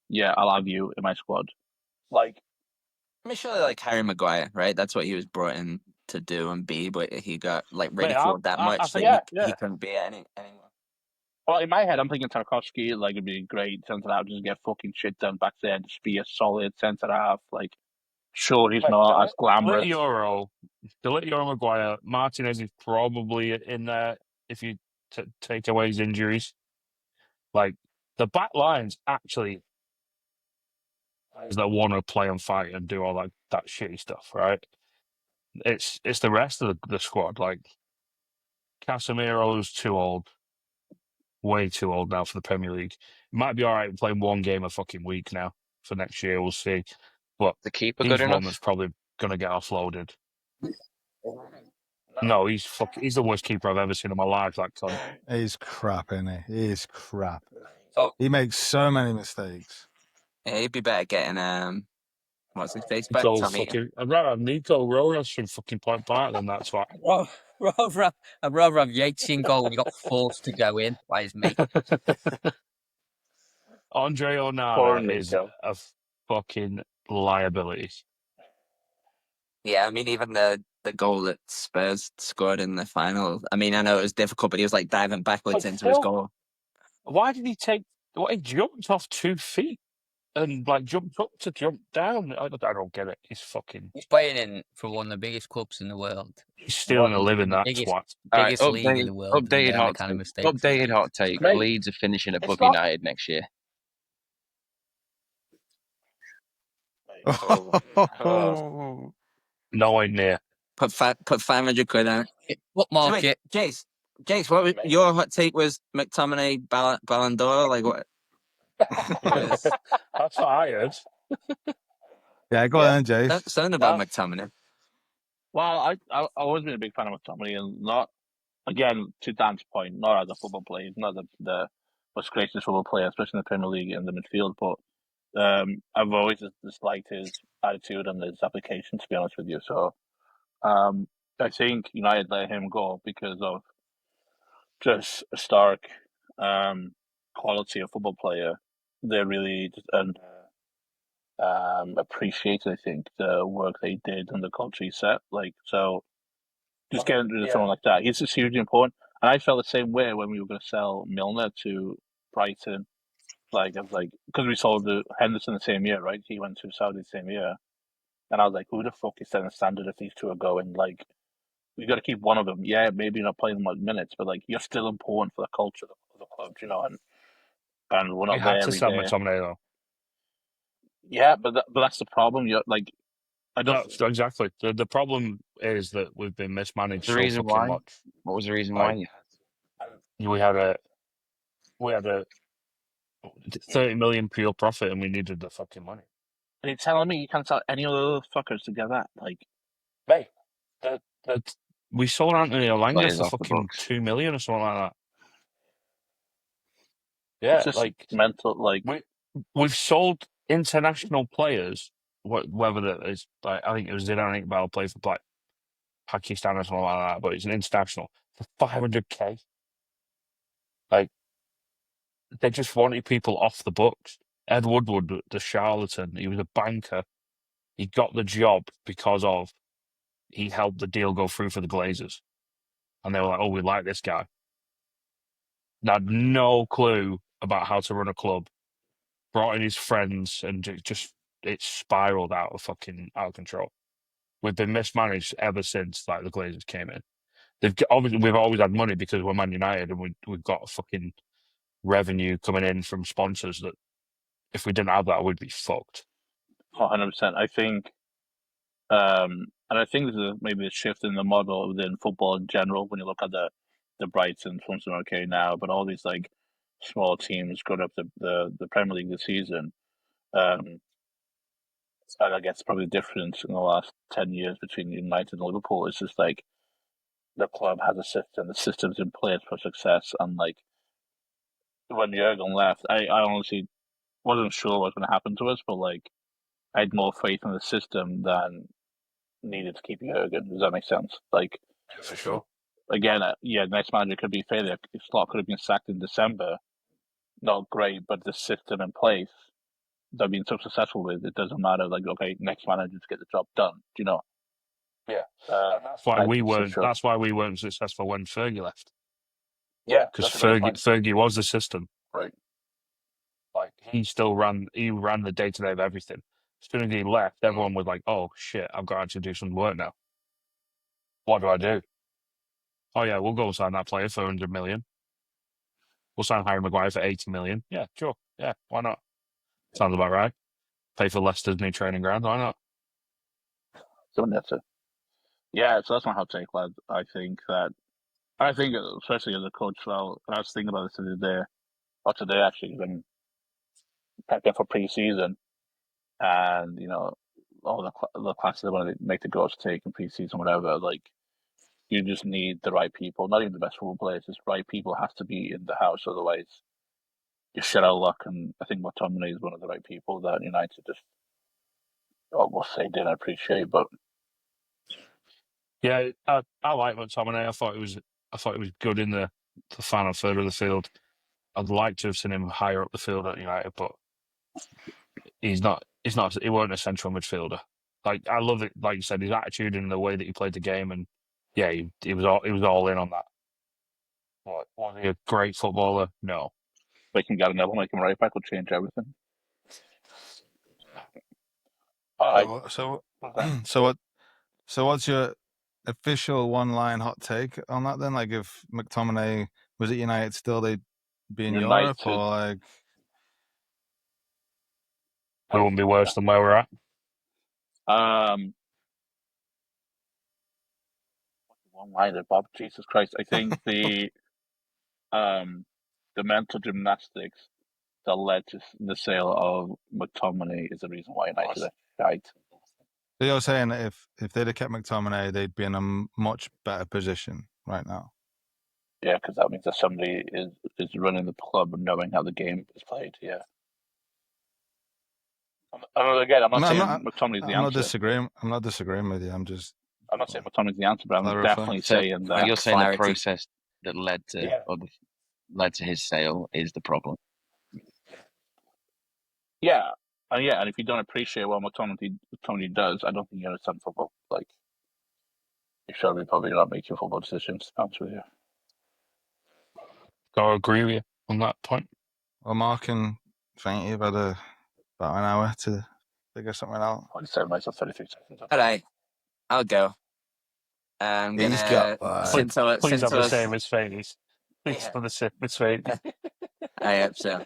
yeah, I'll have you in my squad. Like, I mean, surely like Harry Maguire, right? That's what he was brought in to do and be, but he got like Mate, ridiculed that I much think- that he couldn't be anymore. well, in my head, I'm thinking Tarkovsky, like, it'd be a great centre half, just get fucking shit done back there, just be a solid centre half. Like, sure, he's not as glamorous. Delete Euro Maguire. Martinez is probably in there if you take away his injuries. Like, the back line's actually that want to play and fight and do all that shitty stuff, right? It's the rest of the squad. Like, Casemiro's too old. Way too old now for the Premier League. Might be all right playing one game a fucking week now for next year. We'll see. But the keeper he's good one enough. that's probably going to get offloaded. No, he's the worst keeper I've ever seen in my life. That cunt. He's crap, isn't he? He is crap. Oh. He makes so many mistakes. Yeah, he'd be better getting what's his face back? I'd rather have Nico Rojas from fucking Point Park than that twat. I'd rather have Yates in goal. He got forced to go in by his mate. Andre Onana is a fucking liability. Yeah, I mean, even the goal that Spurs scored in the final. I mean, I know it was difficult, but he was like diving backwards into his goal. Why did he take? What, he jumped off 2 feet and like jumped up to jump down. I don't get it. He's playing for one of the biggest clubs in the world. He's stealing a living. That twat. Biggest league in the world. Updated hot take. Leeds are finishing above United next year. Nowhere near. Put 500 quid on it. What market? Jace, what was, your hot take was McTominay Ballon d'Or? Like what? That's what I heard. Yeah, go on, Jace. Something about McTominay. Well, I've always been a big fan of McTominay, and not again to Dan's point, not as a football player, he's not the most greatest football player, especially in the Premier League in the midfield. But I've always disliked his attitude and his application, to be honest with you. So I think United let him go because of just a stark quality of football player. They really just appreciated, I think, the work they did and the culture he set. Like, so just getting rid of someone like that, he's just hugely important. And I felt the same way when we were going to sell Milner to Brighton. Like, I was like, because we sold Henderson the same year, right? He went to Saudi the same year. And I was like, who the fuck is setting the standard if these two are going? Like, we got to keep one of them. Yeah, maybe not playing them like minutes, but like, you're still important for the culture of the club, you know, and we're We not had there to every sell day. McTominay though. Yeah, but that's the problem. You're like, I No, don't. exactly. The problem is that we've been mismanaged The so reason fucking why? much. What was the reason Like why? we had a 30 million pure profit and we needed the fucking money. Are you telling me you can't tell any of those fuckers to get that? Like, Mate, we sold Anthony Olanga Players for off the fucking books. 2 million or something like that. it's Yeah, just like mental. Like, we've sold international players, whether that is like I think it was Zidane Iqbal played for like Pakistan or something like that, but it's an international for 500k. Like they just wanted people off the books. Ed Woodward, the charlatan, he was a banker. He got the job because of he helped the deal go through for the Glazers, and they were like, "Oh, we like this guy." And had no clue about how to run a club. Brought in his friends, and just it spiraled out of control. We've been mismanaged ever since like the Glazers came in. We've always had money because we're Man United and we've got fucking revenue coming in from sponsors that if we didn't have that we'd be fucked. 100%. I think, and I think this is maybe a shift in the model within football in general. When you look at the Brighton, Swansea, okay now, but all these like small teams going up the Premier League this season. Um, and I guess probably the difference in the last 10 years between United and Liverpool is just like the club has a system, the system's in place for success, and like when Jurgen left, I honestly wasn't sure what was going to happen to us, but like I had more faith in the system than needed to keep Jurgen. Does that make sense? Like, Yeah, for sure. again, yeah, next manager could be failure. Slot could have been sacked in December. Not great, but the system in place they've been so successful with, it doesn't matter. Like, okay, next manager to get the job done. Do you know? Yeah, and that's why I we think so, weren't. sure. That's why we weren't successful when Fergie left. Yeah, because that's a great point. Fergie was the system. Right. Like he still ran. He ran the day to day of everything. As soon as he left, everyone was like, "Oh shit, I've got to actually do some work now. What do I do? Oh yeah, we'll go sign that player for 100 million. We'll sign Harry Maguire for 80 million. Yeah, sure. Yeah, why not? Sounds about right. Pay for Leicester's new training ground. Why not? So that's it. Yeah, so that's my hot take, lad. I think, especially as a coach, well, I was thinking about this the other day, or today actually, when prepping for pre-season, and you know, all the classes they want to make the girls take in pre-season, whatever. Like, you just need the right people. Not even the best football players. Just right people has to be in the house, otherwise you're shit out of luck. And I think McTominay is one of the right people that United just almost say didn't appreciate. But Yeah, I like McTominay. I thought he was good in the final third of the field. I'd like to have seen him higher up the field at United, but he's not. He's not. He weren't a central midfielder. Like I love it. Like you said, his attitude and the way that he played the game, and yeah, he was all in on that. What, was he a great footballer? No. they can get another one, like him right back, will change everything. I So, so what's your official one-line hot take on that then? Like, if McTominay was at United still, they'd be in Europe, United. or like We wouldn't be worse than where we're at. One-liner, Bob. Jesus Christ! I think the mental gymnastics that led to the sale of McTominay is the reason why United are shite. So you're saying that if they'd have kept McTominay, they'd be in a much better position right now? Yeah, because that means that somebody is running the club and knowing how the game is played. Yeah. Again, I'm not saying McTominay's the answer. I'm not disagreeing with you. I'm not saying McTominay's the answer, but I'm definitely saying that. You're saying clarity. the process that led to his sale is the problem. Yeah, and if you don't appreciate what McTominay does, I don't think you understand football. Like, you should probably not making football decisions. To be honest with you. I agree with you on that point. Well, Mark and Frank, you've had about an hour to figure something out. 27 minutes or 33 seconds. All right, I'll go. I'm gonna Please have the same as Faney's. Please have the same as Faney's. I hope so.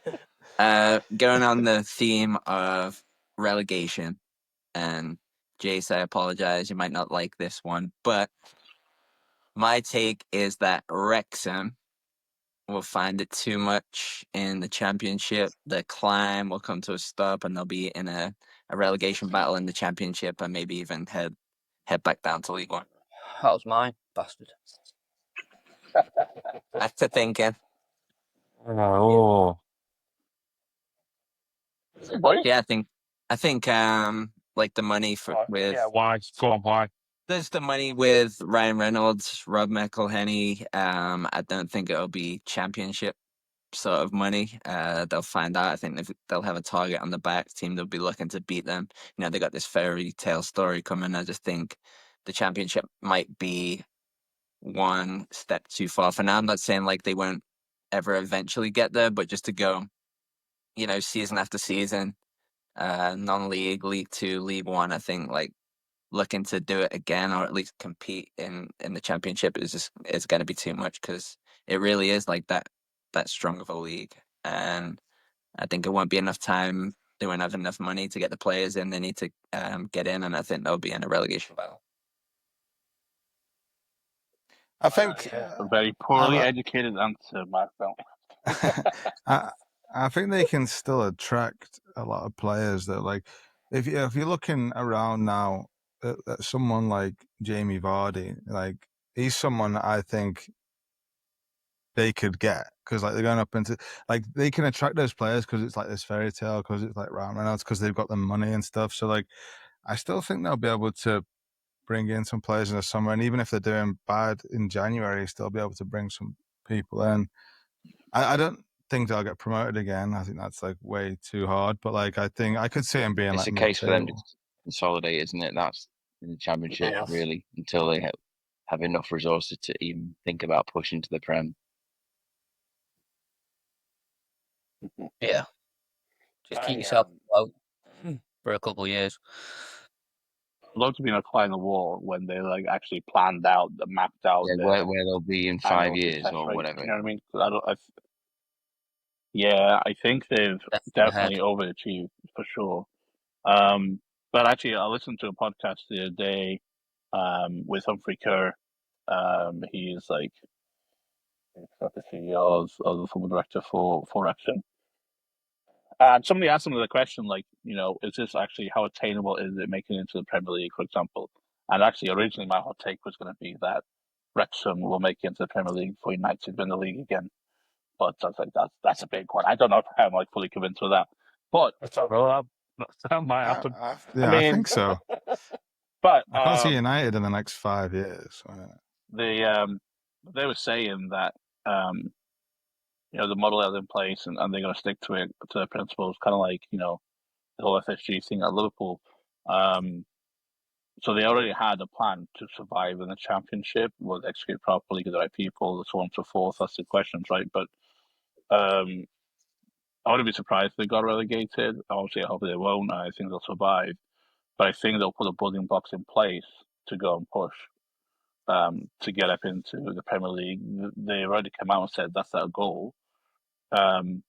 Going on the theme of relegation, and Jace, I apologize, you might not like this one, but my take is that Wrexham will find it too much in the championship. The climb will come to a stop, and they'll be in a relegation battle in the championship, and maybe even head back down to League One. That was mine, bastard. After thinking. Oh. Yeah, I think like the money why? Go on, why? There's the money with Ryan Reynolds, Rob McElhenney. I don't think it'll be championship sort of money. They'll find out. I think they'll have a target on the back. Team they'll be looking to beat them. You know, they got this fairy tale story coming. I just think the championship might be one step too far for now. I'm not saying like they won't ever eventually get there, but just to go, you know, season after season, non-league, League Two, League One, I think like looking to do it again or at least compete in the championship is going to be too much because it really is like that strong of a league, and I think it won't be enough time. They won't have enough money to get the players in. They need to get in, and I think they'll be in a relegation battle. I think a very poorly educated answer, Mark. I think they can still attract a lot of players that, like, if you're looking around now at someone like Jamie Vardy, like he's someone that I think they could get because like they're going up into like they can attract those players because it's like this fairy tale, because it's like Ryan Reynolds, because they've got the money and stuff. So like I still think they'll be able to bring in some players in the summer, and even if they're doing bad in January, still be able to bring some people in. I don't think they'll get promoted again. I think that's like way too hard. But like I think I could see them being it's like a case for them to mid-table. consolidate, isn't it? That's in the championship really until they have enough resources to even think about pushing to the Prem. Yeah. Just keep yourself afloat for a couple of years. I'd love to be in a fly on the wall when they like actually planned out, mapped out where they'll be in 5 years or rate, whatever. You know what I mean? I think they've definitely overachieved for sure. But actually, I listened to a podcast the other day with Humphrey Kerr. He is like the CEO of the football director for Wrexham. And somebody asked him the question, like, you know, is this actually, how attainable is it making it into the Premier League, for example? And actually, originally, my hot take was going to be that Wrexham will make it into the Premier League for United to win the league again. But I was like, that's a big one. I don't know if I'm like fully convinced with that. But that might happen. I think so. But I can't see United in the next 5 years. They were saying that you know, the model is in place and they're going to stick to it, to the principles, kind of like, you know, the whole FSG thing at Liverpool. So they already had a plan to survive in the championship, was execute properly, get the right people, so on and so forth. That's the questions, right? But I wouldn't be surprised if they got relegated. Obviously, I hope they won't. I think they'll survive. But I think they'll put a building blocks in place to go and push to get up into the Premier League. They already come out and said that's their goal. And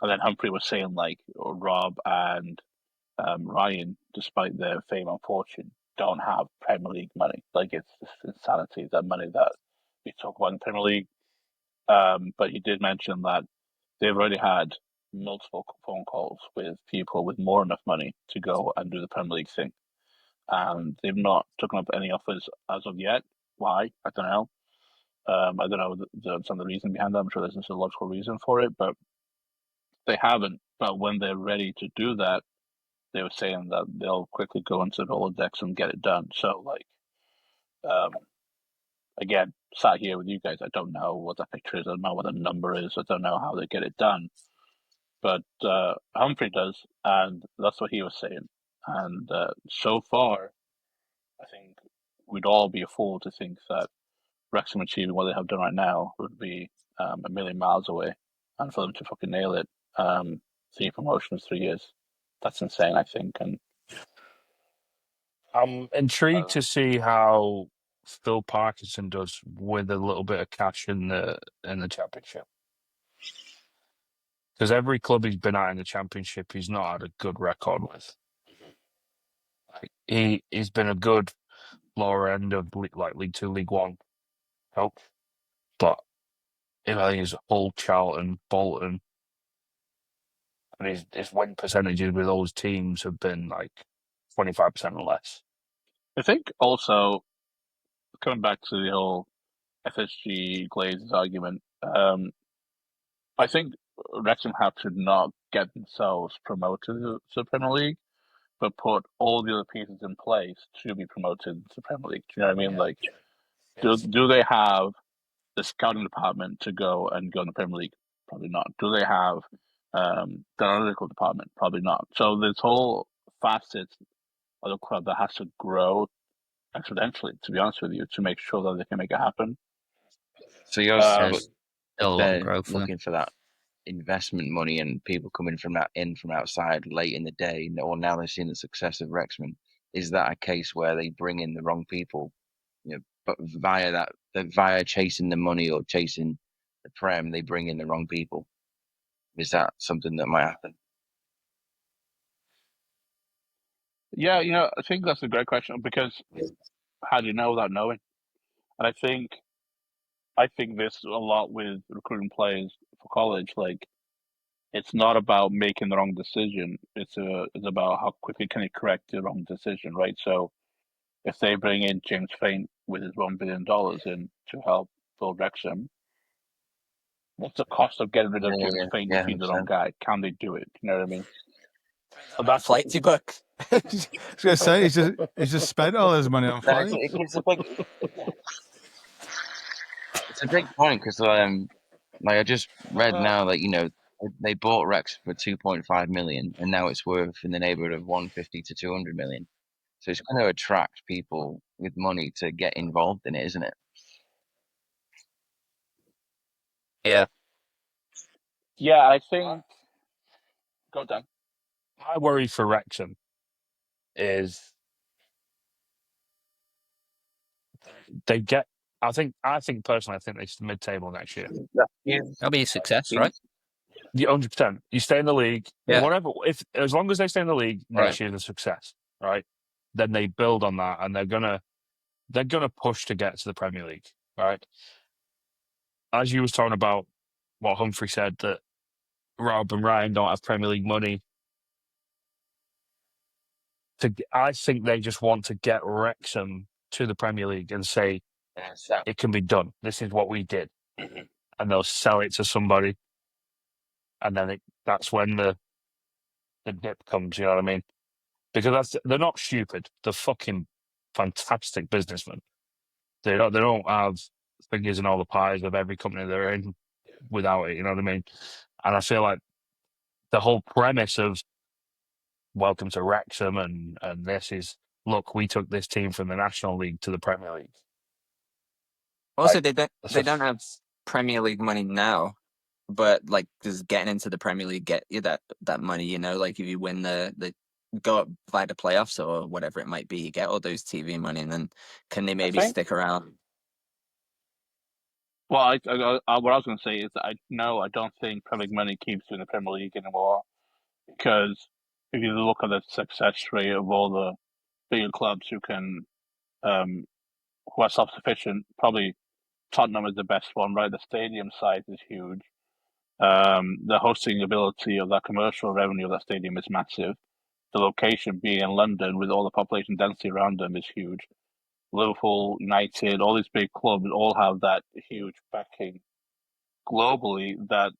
then Humphrey was saying, like, Rob and Ryan, despite their fame and fortune, don't have Premier League money. Like, it's just insanity, the money that we talk about in the Premier League. But you did mention that they've already had multiple phone calls with people with more enough money to go and do the Premier League thing, and they've not taken up any offers as of yet. Why? I don't know. I don't know some of the reason behind that. I'm sure there's a logical reason for it, but they haven't. But when they're ready to do that, they were saying that they'll quickly go into the Rolodex and get it done. So, like, again, sat here with you guys, I don't know what the picture is. I don't know what the number is. I don't know how they get it done. But Humphrey does, and that's what he was saying. And so far, I think we'd all be a fool to think that Wrexham achieving what they have done right now would be a million miles away. And for them to fucking nail it, 3 promotions, 3 years, that's insane, I think. And I'm intrigued to see how Phil Parkinson does with a little bit of cash in the championship. Because every club he's been at in the championship, he's not had a good record with. Like, he's been a good lower end of League Two, League One coach, but I think he's Hull, Charlton, Bolton, and his win percentages with those teams have been like 25% or less. I think also coming back to the whole FSG Glazers argument, I think Wrexham have to not get themselves promoted to the Premier League, but put all the other pieces in place to be promoted to the Premier League. Do you know what I mean? Yeah. Like, Yes. do they have the scouting department to go in the Premier League? Probably not. Do they have the analytical department? Probably not. So this whole facet of the club that has to grow exponentially, to be honest with you, to make sure that they can make it happen. So you're There's if still a lot of they're growth for them. looking for that investment money and people coming from outside late in the day, or now they're seeing the success of Wrexham, is that a case where they bring in the wrong people, but via chasing the money or chasing the prem, they bring in the wrong people? Is that something that might happen? Yeah, I think that's a great question, because how do you know without knowing? And I think this a lot with recruiting players for college. Like, it's not about making the wrong decision. It's about how quickly can you correct the wrong decision, right? So if they bring in James Faint with his $1 billion in to help build Wrexham, what's the cost of getting rid of James Faint if he's the wrong 100%. guy? Can they do it? You know what I mean? So that's flight to book. I was gonna say he's just spent all his money on flights. It's a big point because like I just read now that they bought Rex for 2.5 million and now it's worth in the neighborhood of 150 to 200 million. So it's going to attract people with money to get involved in it, isn't it? Yeah. Yeah, I think. Go down. My worry for Wrexham is they get. I think personally, I think they should mid-table next year. That'll be a success, right? 100%. You stay in the league, Yeah. whatever. As long as they stay in the league next Right. year, is a success, right? Then they build on that, and they're gonna push to get to the Premier League, right? As you was talking about what Humphrey said, that Rob and Ryan don't have Premier League money. I think they just want to get Wrexham to the Premier League and say it can be done. This is what we did, and they'll sell it to somebody, and then that's when the dip comes. You know what I mean? Because they're not stupid. They're fucking fantastic businessmen. They don't have fingers in all the pies of every company they're in without it. You know what I mean? And I feel like the whole premise of welcome to Wrexham and this is, look, we took this team from the National League to the Premier League. Also, they don't have Premier League money now, but like just getting into the Premier League get you that money. Like if you win the go up via the playoffs or whatever it might be, you get all those TV money, and then can they maybe stick around? Well, what I was going to say is that I don't think Premier League money keeps you in the Premier League anymore, because if you look at the success rate of all the bigger clubs who are self-sufficient, probably Tottenham is the best one, right? The stadium size is huge. The hosting ability of that commercial revenue of that stadium is massive. The location being in London with all the population density around them is huge. Liverpool, United, all these big clubs all have that huge backing globally that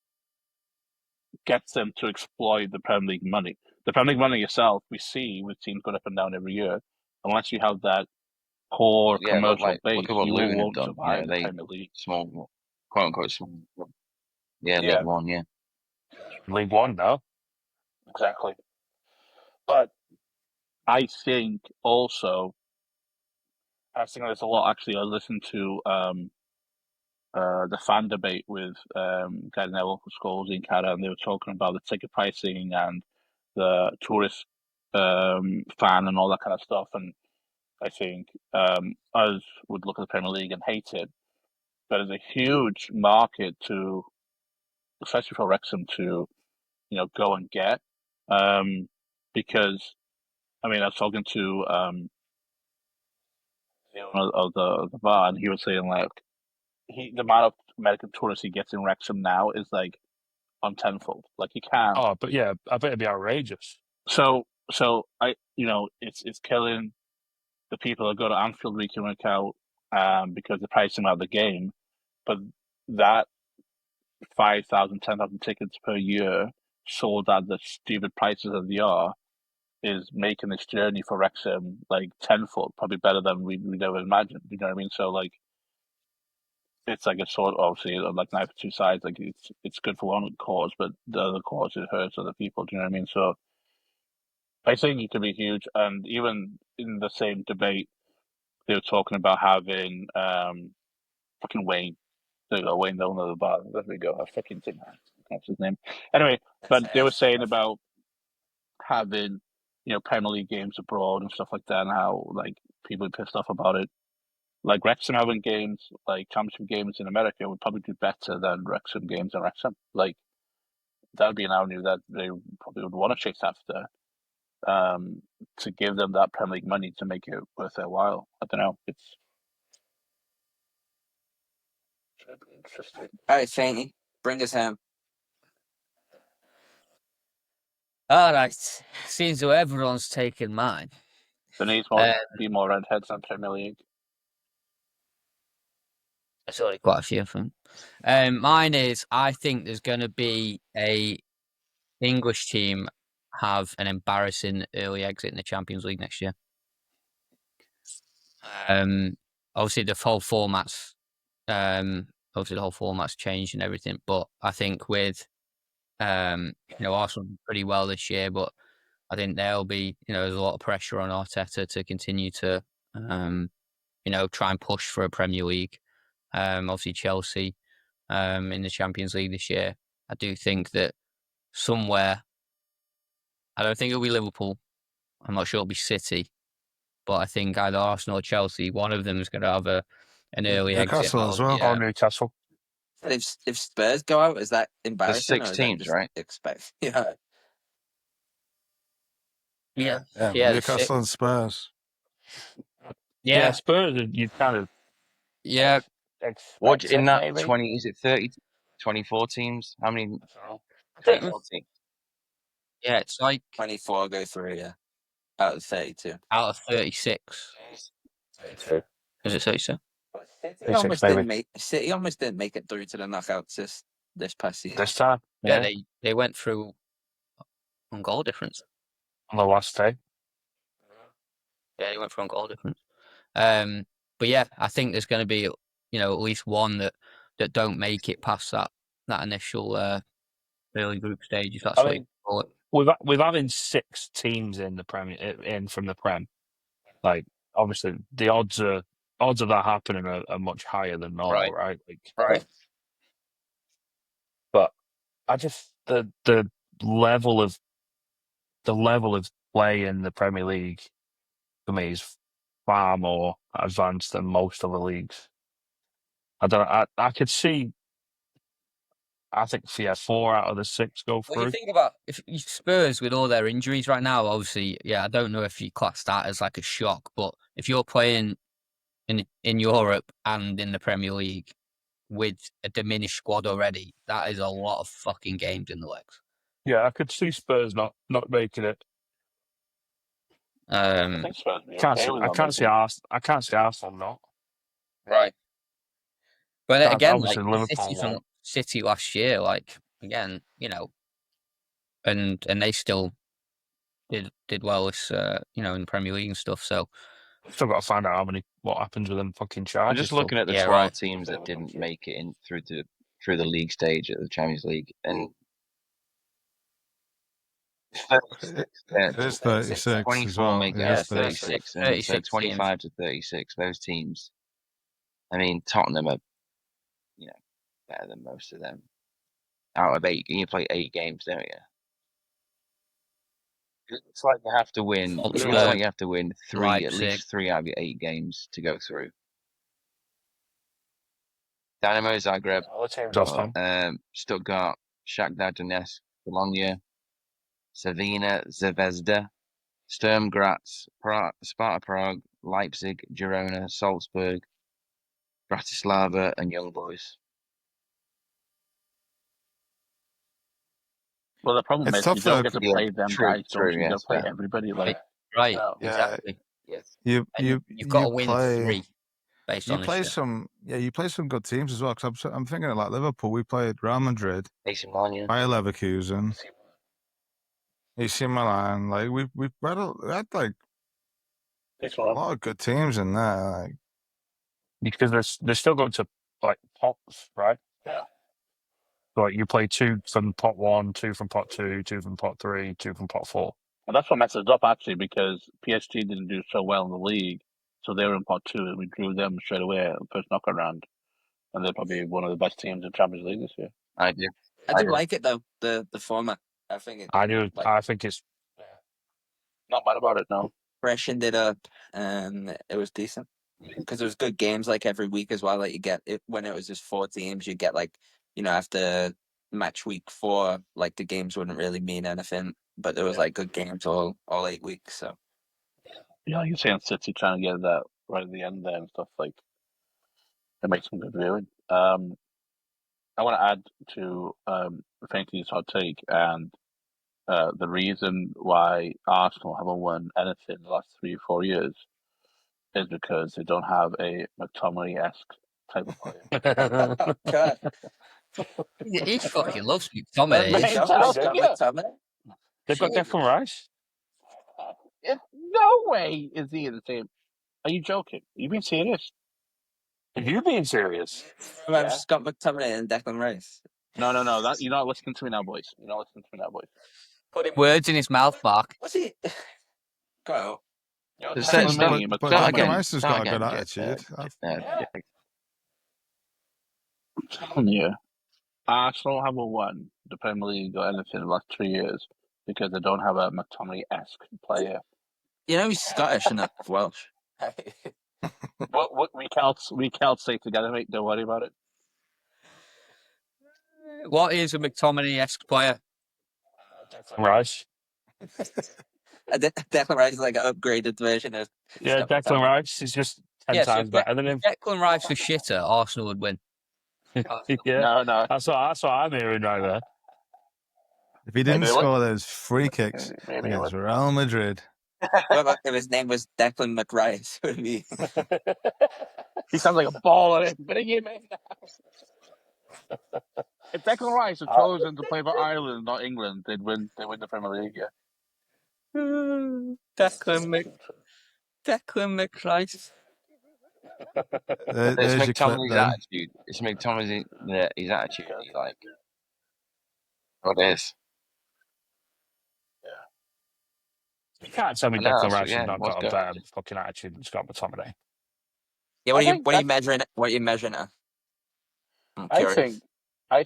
gets them to exploit the Premier League money. The Premier League money itself, we see with teams going up and down every year. Unless you have that core commercial base, look at what you Luton have won't done. survive the They Premier League. small, quote unquote small. Yeah, Yeah. League One. Yeah, League One now. Exactly. But I think also, I think there's a lot. Actually, I listened to the fan debate with Gary Neville, Scholes, and Cara, and they were talking about the ticket pricing and the tourist fan and all that kind of stuff. And I think us would look at the Premier League and hate it, but there's a huge market to, especially for Wrexham, to go and get, because I mean I was talking to the owner of the bar, and he was saying like the amount of American tourists he gets in Wrexham now is like on tenfold. Like he can't. Oh, but yeah, I bet it'd be outrageous. So I it's killing the people that go to Anfield week in week out because the pricing of the game, but that 5,000, 10,000 tickets per year sold at the stupid prices that they are is making this journey for Wrexham like tenfold, probably better than we'd ever imagined. You know what I mean? So like, it's like a sort of obviously like knife two sides. Like it's good for one cause, but the other cause it hurts other people. Do you know what I mean? So I think it could be huge. And even in the same debate, they were talking about having fucking Wayne. There you go, Wayne, the owner of the bar. There we go. I fucking think that's his name. Anyway, but they were saying about having Premier League games abroad and stuff like that, and how like people are pissed off about it. Like Wrexham having games, like championship games in America, would probably do better than Wrexham games in Wrexham. Like that'd be an avenue that they probably would want to chase after, to give them that Premier League money to make it worth their while. I don't know. It's interesting. All right, Sainty, bring us home. All right. Seems though everyone's taken mine. There needs be more redheads in Premier League. There's already quite a few of them. Mine is, I think there's going to be a English team have an embarrassing early exit in the Champions League next year. Obviously the whole format's changed and everything, but I think with Arsenal pretty well this year, but I think there'll be there's a lot of pressure on Arteta to continue to try and push for a Premier League. Obviously Chelsea in the Champions League this year. I do think that somewhere, I don't think it'll be Liverpool. I'm not sure it'll be City, but I think either Arsenal or Chelsea, one of them is going to have an early exit. Newcastle as well. Oh, Newcastle. If Spurs go out, is that embarrassing? There's 6 teams, right? Expect, yeah. Yeah, Newcastle and Spurs. Yeah, Spurs. You kind of What in that maybe. 20? Is it 30, 24 teams? How many? I think, 24 teams. yeah, it's like 24 go through, yeah, out of 32. out of 36. 32. Is it 36? City almost didn't make it through to the knockouts this past season. This time. Yeah, they went through on goal difference. On the last day. Yeah, they went through on goal difference. But yeah, I think there's going to be at least one that don't make it past that initial early group stage, if that's what you call it. With having 6 teams in the Premier from the Prem, like obviously the odds of that happening are much higher than normal, right? Right. But I just the level of play in the Premier League for me is far more advanced than most other leagues. I could see. I think 4 out of the 6 go through. Well, you think about if Spurs with all their injuries right now, obviously, I don't know if you class that as like a shock, but if you're playing in Europe and in the Premier League, with a diminished squad already, that is a lot of fucking games in the legs. Yeah, I could see Spurs not making it. I think Spurs will be okay with I can't see Arsenal not. Right. But again, obviously like Liverpool City last year, like again, and they still did well this in the Premier League and stuff. So still got to find out what happens with them fucking I'm charges. just looking at the 12 right. teams that didn't make it in through the league stage at the Champions League, and It is 36 as 24 well. make it It out is of 36, and 36 so teams. 25 to 36. Those teams, I mean, Tottenham are, better than most of them. Out of 8, you play 8 games, don't you? It's like you have to win. It looks like you have to win at least 3 out of your 8 games to go through. Dynamo Zagreb, Stuttgart, Shakhtar Donetsk, Bologna, Savina, Zvezda, Sturm Graz, Sparta Prague, Leipzig, Girona, Salzburg, Bratislava, and Young Boys. Well, the problem is you don't get to play them guys, don't you? You got to play everybody. Right, exactly. Yes. You've got to win play, 3 based on this. You play some good teams as well. Because I'm thinking of like Liverpool. We played Real Madrid, AC Milan, Bayer Leverkusen, AC Milan. Like we had like a lot of good teams in there. Like because they're still going to like pots, right? Yeah. Like you play 2 from pot 1, 2 from pot 2, 2 from pot 3, 2 from pot 4. And that's what messes up actually, because PSG didn't do so well in the league, so they were in pot 2, and we drew them straight away at the first knockout round, and they're probably one of the best teams in Champions League this year. I do. I do like it though. The format. I think it. I do. I think it's not bad about it. No, freshened it up, and it was decent because there was good games like every week as well. Like you get it when it was just 4 teams, you get like after match week 4, like the games wouldn't really mean anything, but there was like good games all 8 weeks. So yeah, you're saying City trying to get that right at the end there and stuff, like it makes some good viewing. I want to add to Frankie's hot take, and the reason why Arsenal haven't won anything in the last 3-4 years is because they don't have a McTominay-esque type of player. God, He fucking loves McTominay. They've got Declan Rice. No way is he the same. Are you joking? Are you being serious? Are you being serious? Remember Scott McTominay and Declan Rice? No. That you're not listening to me now, boys. You're not listening to me now, boys. Putting words in his mouth, Mark. What's he? Go. But Rice has got a good attitude. I'm telling you, Arsenal haven't won the Premier League or anything in the last 3 years because they don't have a McTominay-esque player. He's Scottish and not Welsh. What we can't say together, mate. Don't worry about it. What is a McTominay-esque player? Declan Rice. Declan Rice is like an upgraded version of. Declan Rice is just 10 times better than him. Declan Rice was shitter, Arsenal would win. Yeah, no. That's what I'm hearing right there. If he didn't score those free kicks against Real Madrid. What about if his name was Declan McRice? Would be. He sounds like a baller. If Declan Rice had chosen to play for Ireland, not England, they'd win the Premier League. Yeah. Declan McRice. It's McTominay's attitude. It's McTominay's his attitude. He like what it is. You can't tell me Declan Rice has not got a better fucking attitude than Scott McTominay. Yeah, what are you measuring? What are you measuring at? I think. I'm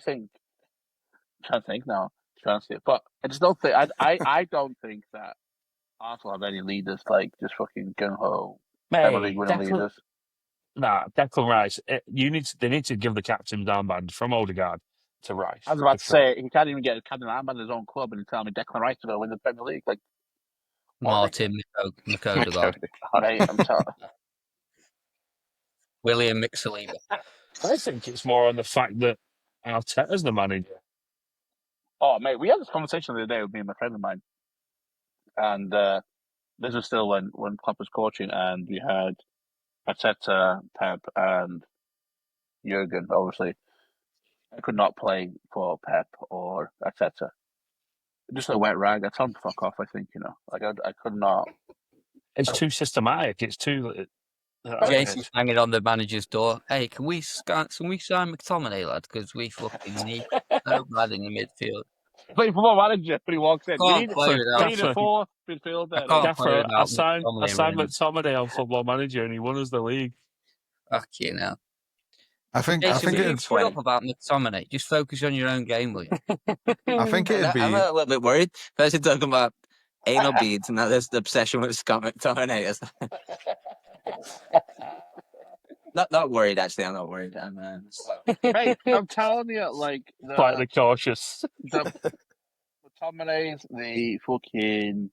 trying to think now. But I just don't think. I don't think that Arsenal have any leaders like just fucking gung ho Premier League winning leaders. Nah, Declan Rice. They need to give the captain's armband from Odegaard to Rice. I was about to say he can't even get a captain armband in his own club, and tell me Declan Rice is going to win the Premier League. Like Martin McOdegaard. I'm telling. William McSaliba. I think it's more on the fact that Arteta's the manager. Oh, mate, we had this conversation the other day with me and my friend of mine, and this was still when Klopp was coaching, and we had Arteta, Pep, and Jurgen. Obviously, I could not play for Pep or Arteta. Just a wet rag. I told him to fuck off. I think like I could not. It's too systematic. It's too. Jason's hanging on the manager's door. Hey, can we sign McTominay, lad? Because we fucking need no lad in the midfield. Play football manager, but he walks in. We Can't play without. need a fourth midfielder. I can't play Gaffer, I without signed McTominay. McTominay on Football Manager, and he won us the league. Fuck you now. I think Jason, it'd shut up about McTominay. Just focus on your own game, will you? I think it'd be. I'm a little bit worried. First, you're talking about anal beads, and now there's the obsession with Scott McTominay. Not worried, actually. I'm not worried. Mate, I'm telling you, like Slightly cautious. the McTominays, the fucking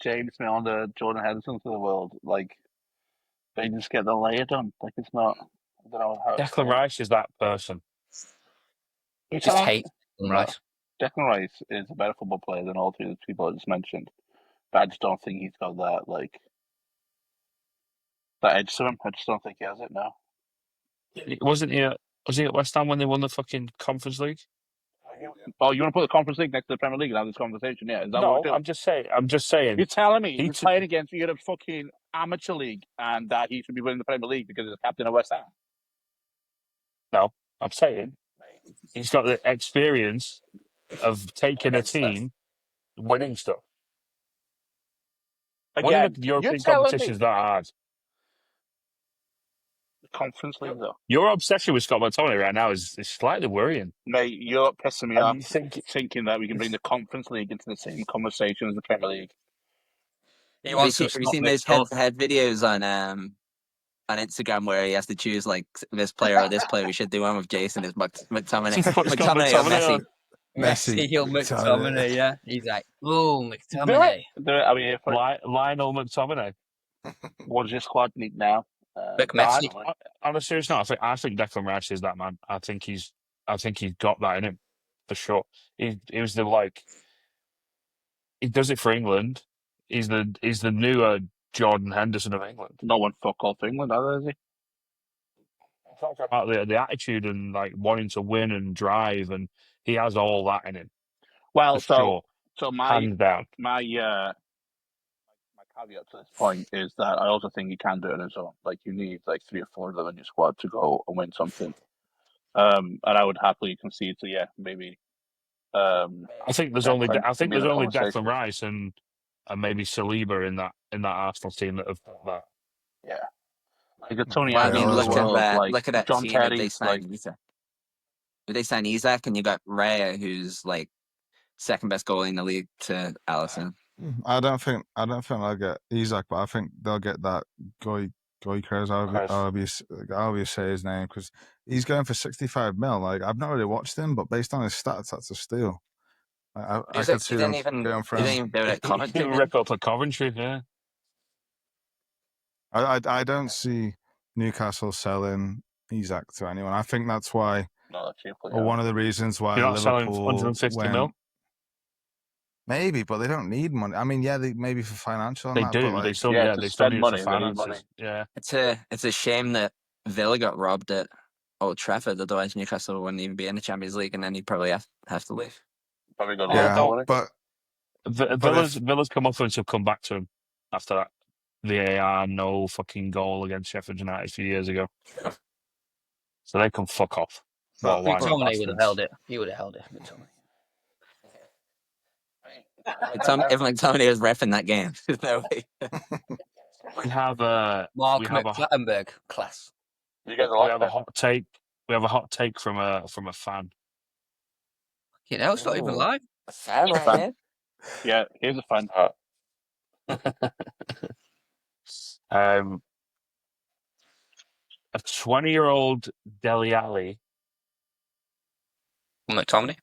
James Milner, Jordan Hendersons of the world, like they just get the layer done. Like it's not. I don't know how. Declan Rice is that person. Just hate Rice. Declan Rice is a better football player than all three of the people I just mentioned, but I just don't think he's got that that edge to him. I just don't think he has it now. Wasn't he? Was he at West Ham when they won the fucking Conference League? Oh, you want to put the Conference League next to the Premier League and have this conversation? Yeah, is that No, what we're doing? I'm just saying. You're telling me he's playing against you in a fucking amateur league and that he should be winning the Premier League because he's a captain of West Ham? No, I'm saying he's got the experience of taking a team, winning stuff. Again, Winning the European competitions that hard. The Conference League, though. Your obsession with Scott McTominay right now is slightly worrying. Mate, you're pissing me off You think thinking that we can bring the Conference League into the same conversation as the Premier League. Have you seen those head-to-head videos on Instagram where he has to choose like this player or this player? We should do one with Jason. Is McTominay, McTominay or Messi? Messi or McTominay, yeah. He's like, oh, McTominay. I mean, Lionel McTominay. What does your squad need now? Messi. On a serious note, I think Declan Rice is that man. I think he's got that in him for sure. He was he does it for England. He's the newer Jordan Henderson of England. No one fuck all for England, either, is he? Talk about the attitude and like wanting to win and drive, and he has all that in him. Well, so my hands down. My caveat to this point is that I also think he can do it on his own. Like you need like 3 or 4 of them in your squad to go and win something. And I would happily concede to maybe. I think there's only Declan Rice and maybe Saliba in that Arsenal team that have got that. Yeah. Like a Tony I mean, look at that John team. Terry, Would they sign Isak, and you got Raya, who's like second best goalie in the league to Alisson. I don't think they'll get Isak, but I think they'll get that Goy Kers. I'll say his name because he's going for 65 mil. Like I've not really watched him, but based on his stats, that's a steal. I could see them going for him. He didn't even do it at Coventry. Rip up at Coventry, yeah. I don't see Newcastle selling Isak to anyone. I think that's why. Or one of the reasons why You're not Liverpool selling 150 mil. Maybe, but they don't need money. I mean, they maybe for financial. They do. But they still need money for finances. Money. Yeah, it's a shame that Villa got robbed at Old Trafford. Otherwise, Newcastle wouldn't even be in the Champions League, and then he'd probably have to leave. Probably go but Villa's come off and have come back to him after that VAR no fucking goal against Sheffield United a few years ago. So they can fuck off. McTominay would have held it. He would have held it. If McTominay was reffing that game, there's no way. We have Mark McClattenburg class. You guys we have a hot take. We have a hot take from a fan. You know, it's not even live. A fan, right? Yeah, here's a fan. A 20-year-old Dele Alli. McTominay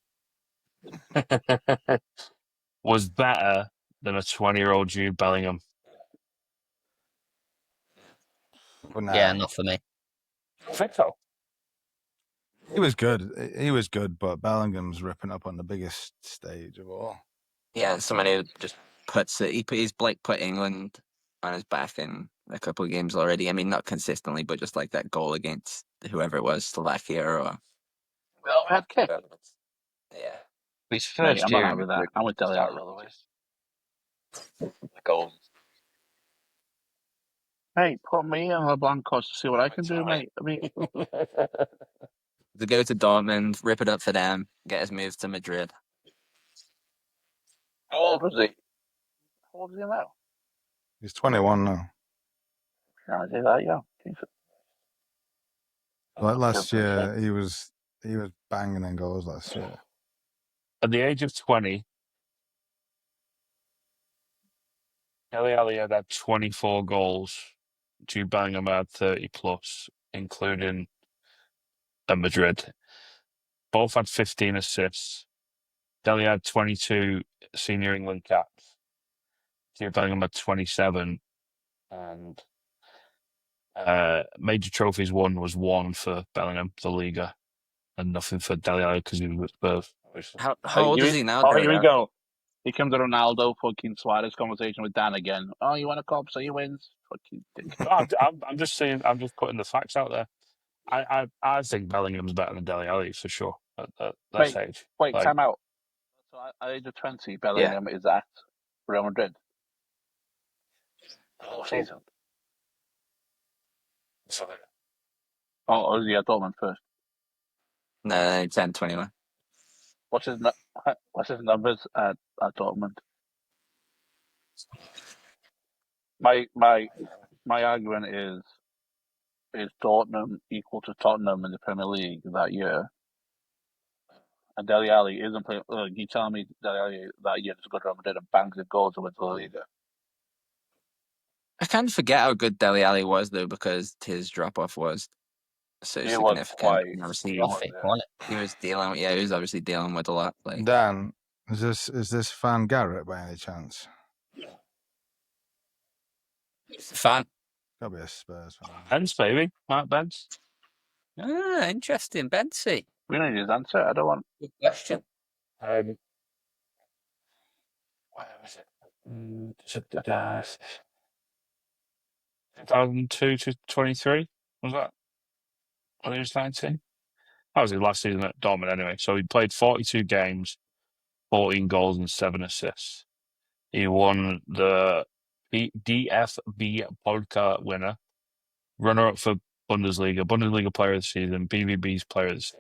was better than a 20-year-old Jude Bellingham. Yeah, not for me. I think so. He was good. He was good, but Bellingham's ripping up on the biggest stage of all. Yeah, somebody who just puts it. He's like put England on his back in a couple of games already. I mean, not consistently, but just like that goal against whoever it was, Slovakia or. Well, we had kick. Yeah. His Mate, first I'm not year in having that. Madrid I'm was with Dele Alli solid. all the way. The goals. Mate, put me in the Blancos to see what I can do, mate. I mean, To go to Dortmund, rip it up for them, get his move to Madrid. how old was he? How old is he now? He's 21 now. Can't say that, yeah. Like last year, he was banging in goals last year. At the age of 20, Dele Alli had 24 goals. Jude Bellingham had 30 plus, including at Madrid. Both had 15 assists. Dele had 22 senior England caps. Jude Bellingham had 27. And major trophies won was one for Bellingham, the Liga, and nothing for Dele Alli because he was Spurs. How old is he now? Oh, here we Dele go. Here comes the Ronaldo fucking Suarez conversation with Dan again. Oh, you want a cop, so he wins. Fucking dick. I'm just saying. I'm just putting the facts out there. I think Bellingham's better than Dele Alli for sure at that stage. Wait, Like, time out. So at the age of 20, Bellingham is at Real Madrid. The whole season. Oh, or is he at Dortmund first? No, 10, 21. What's his numbers at Dortmund? My argument is Dortmund equal to Tottenham in the Premier League that year? And Dele Alli isn't playing. You telling me Dele Alli that year just got to Real Madrid and bangs the goals and wins the Liga? I kind of forget how good Dele Alli was though, because his drop off was so It was significant. quite. And obviously, Profit, wasn't it? he was dealing. Yeah, he was obviously dealing with a lot. Like, Dan, is this Fan Garrett by any chance? Fan. Gotta be a Spurs fan. Benz, baby, Mark Benz. Ah, interesting, Betsy. We don't need his answer. I don't want. Good question. Where was it? 2002 to 23 was that? When he was 19. That was his last season at Dortmund anyway. So he played 42 games, 14 goals and 7 assists. He won the DFB Polka winner, runner-up for Bundesliga Player of the Season, BVB's Player of the Season.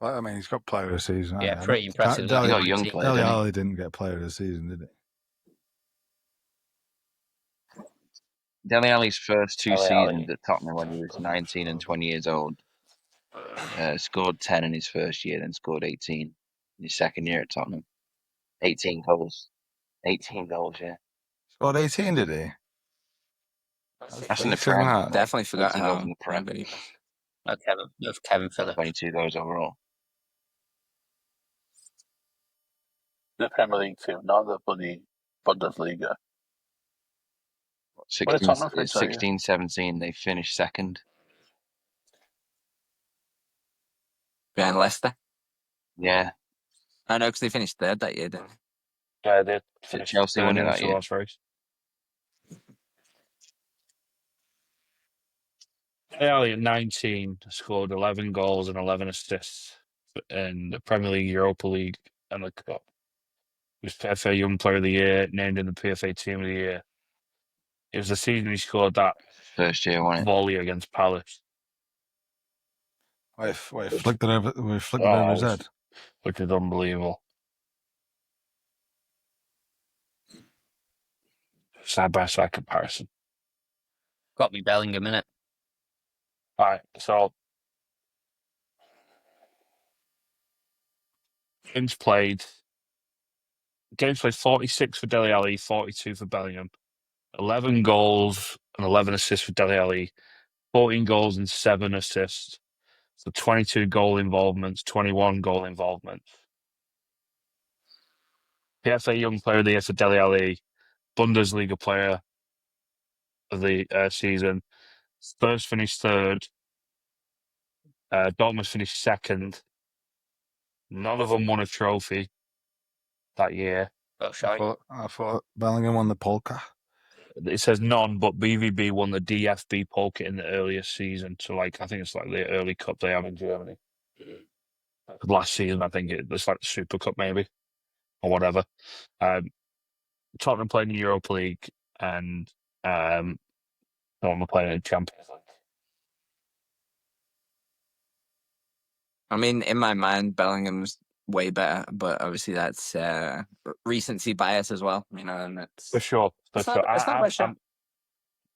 Well, I mean, he's got Player of the Season. Yeah, pretty impressive. Dele He got young player, Dele didn't he? Alli didn't get Player of the Season, did he? Dele Alli's first two Dele Alli. seasons at Tottenham when he was 19 and 20 years old, scored 10 in his first year, then scored 18 in his second year at Tottenham. 18 goals. 18 goals, yeah. Scored 18, did he? That's in the decent, Prem. that. definitely forgot 18 goals how. in the Prem. Kevin Phillips. 22 goals overall. The Premier League team, not the bloody Bundesliga. 16, 17, they finished second. Behind Leicester. Yeah. I know, because they finished third that year, didn't they? Yeah, they finished Chelsea won it that year. Race. Dele at 19 scored 11 goals and 11 assists in the Premier League, Europa League, and the Cup. He was PFA Young Player of the Year, named in the PFA Team of the Year. It was the season he scored that first year, wasn't it? volley against Palace. We flicked it over his head. Which is unbelievable. Side by side comparison. Got me Bellingham in it. All right, so games played 46 for Dele Alli, 42 for Bellingham, 11 goals and 11 assists for Dele Alli, 14 goals and 7 assists. So 22 goal involvements, 21 goal involvements. PFA Young Player of the Year for Dele Alli, Bundesliga Player of the season. Spurs finished third. Dortmund finished second. None of them won a trophy that year. Oh, I thought Bellingham won the polka. It says none, but BVB won the DFB polka in the earlier season. So, like, I think it's like the early cup they have in Germany. Last season, I think it's like the Super Cup, maybe, or whatever. Tottenham playing in the Europa League, and Tottenham playing in the Champions League. I mean, in my mind, Bellingham's way better, but obviously that's recency bias as well, you know. And For sure. It's not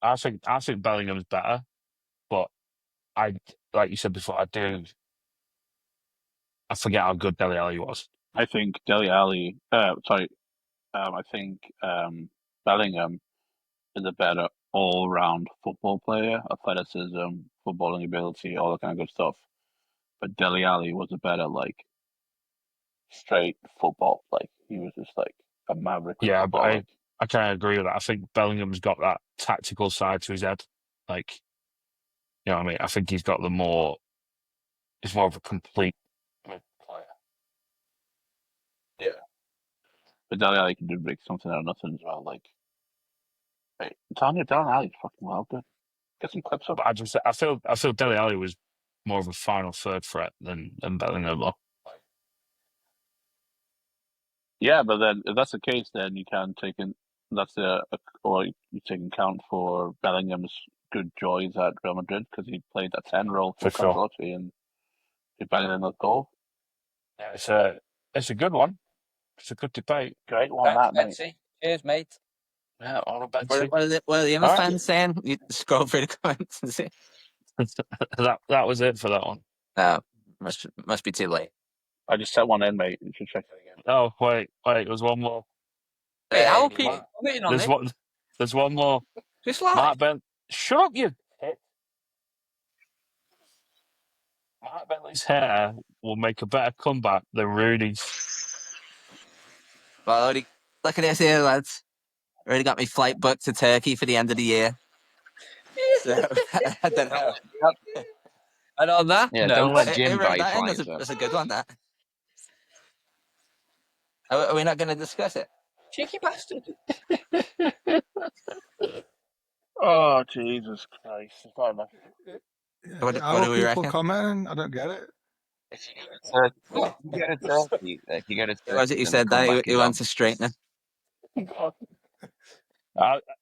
I think Bellingham's better, but like you said before, I forget how good Dele Alli was. I think Dele Alli. I think Bellingham is a better all-round football player, athleticism, footballing ability, all that kind of good stuff. But Dele Alli was a better straight football. He was just a maverick Yeah, footballer. I kind of agree with that. I think Bellingham's got that tactical side to his head. You know what I mean? I think he's more of a complete player. Yeah. But Dele Alli can do something out of nothing as well. Dele Alli's fucking well good. Get some clips up. But I feel Dele Alli was more of a final third threat than Bellingham though. Yeah, but then if that's the case, then you can take in or you take account for Bellingham's good joys at Real Madrid because he played that 10 role for sure. Ancelotti and he banged in that goal. Yeah, it's a good one. It's a good debate. Great one, that mate. Betsy. Cheers, mate. Yeah, all about it. What are the other fans saying? You scroll through the comments and see. that was it for that one. Oh, must be too late. I just set one in, mate. You should check it again. Oh, wait, there's one more. Wait, how keep waiting on this? There's one more. Just like Mark Ben, shut up, you tit. Mark Bentley's hair will make a better comeback than Rooney's. Well, look at this here, lads. Already got me flight booked to Turkey for the end of the year. So, I don't know. And on that, Yeah, no. don't let Jim buy that flights. That's a good one, that. Are we not going to discuss it? Cheeky bastard. Oh, Jesus Christ. It's not enough. What How do we people reckon? commenting? I don't get it. If you go to Turkey, Who was it you said that he wants a straightener?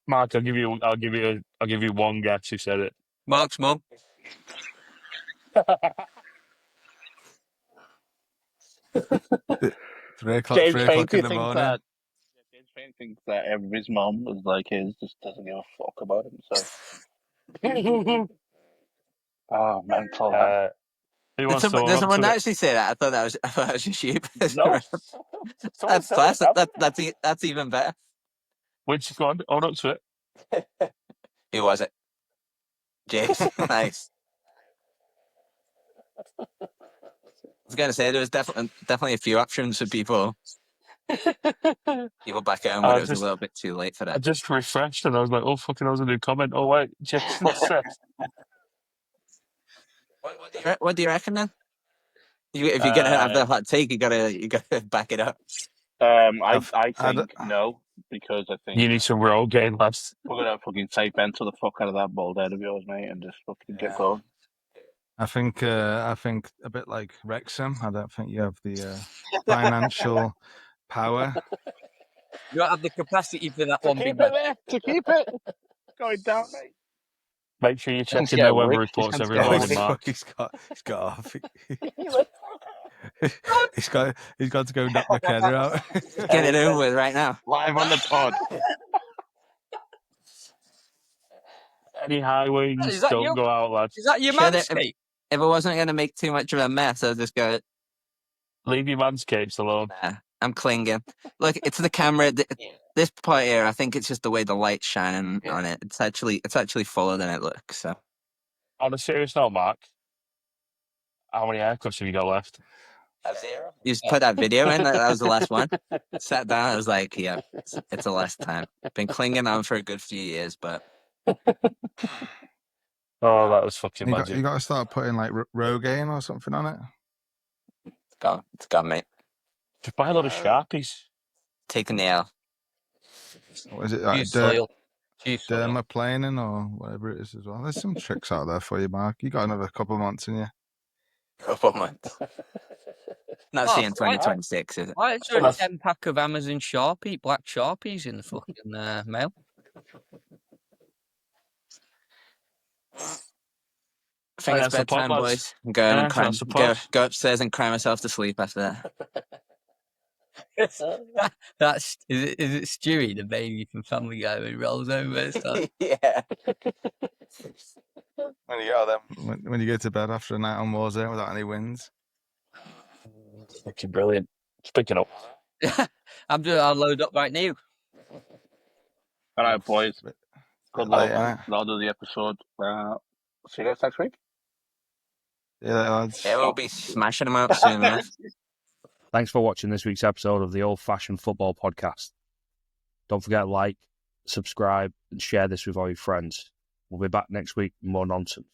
Mark, I'll give you one guess who said it. Mark's mum. 3 o'clock in the morning. James Payne thinks that his mom is like his, just doesn't give a fuck about him. So, oh, mental. Did someone actually say that? I thought that was just you. No, that's even better. Which one? Own up to it. Who was it? Jason. Nice. I was going to say there was definitely a few options for people back at home, but it was a little bit too late for that. I just refreshed and I was like, oh, fucking, that was a new comment. Oh, wait, Jason said. What do you reckon then? If you're gonna have the hot take, you gotta back it up. I think no, because I think you need some roll game, lads. We're gonna fucking take banter the fuck out of that bald head of yours, mate, and just fucking get going. I think a bit like Wrexham. I don't think you have the financial power. You don't have the capacity for that one, big man. To keep it going down, mate. Make sure you check their weather reports every morning, Mark. He's got off. he's got to go knock McKenna out. Get it over with right now. Live on the pod. Any high wings, don't go out, lads. Is that your manscape? If it wasn't going to make too much of a mess, I'd just go... Leave your manscapes alone. Nah, I'm clinging. Look, it's the camera. This part here, I think it's just the way the light's shining on it. It's actually fuller than it looks. So, on a serious note, Mark, how many haircuts have you got left? 0. You just put that video in. That was the last one. Sat down. I was like, yeah, it's the last time. Been clinging on for a good few years, but Oh, that was fucking You magic. got to start putting like Rogaine or something on it. It's gone, mate. Just buy a lot of Sharpies. Taking the L. What is it? Like Use soil. Use soil. dermaplaning or whatever it is as well. There's some tricks out there for you, Mark. You got another couple of months in you. Couple months. Not seeing 2026, is it? Why is there a 10-pack of Amazon black Sharpies in the fucking mail? I think it's bedtime, boys. Go upstairs and cry myself to sleep after that. Is it Stewie, the baby from Family Guy, who rolls over? Yeah. When you go to bed after a night on Warzone without any wins. Fucking brilliant. Speaking of, I'll load up right now. All right, boys. Good luck. I'll do the episode. See you guys next week. Yeah, lads. Yeah, we'll be smashing them out soon, man. Thanks for watching this week's episode of the Old Fashioned Football Podcast. Don't forget to like, subscribe, and share this with all your friends. We'll be back next week with more nonsense.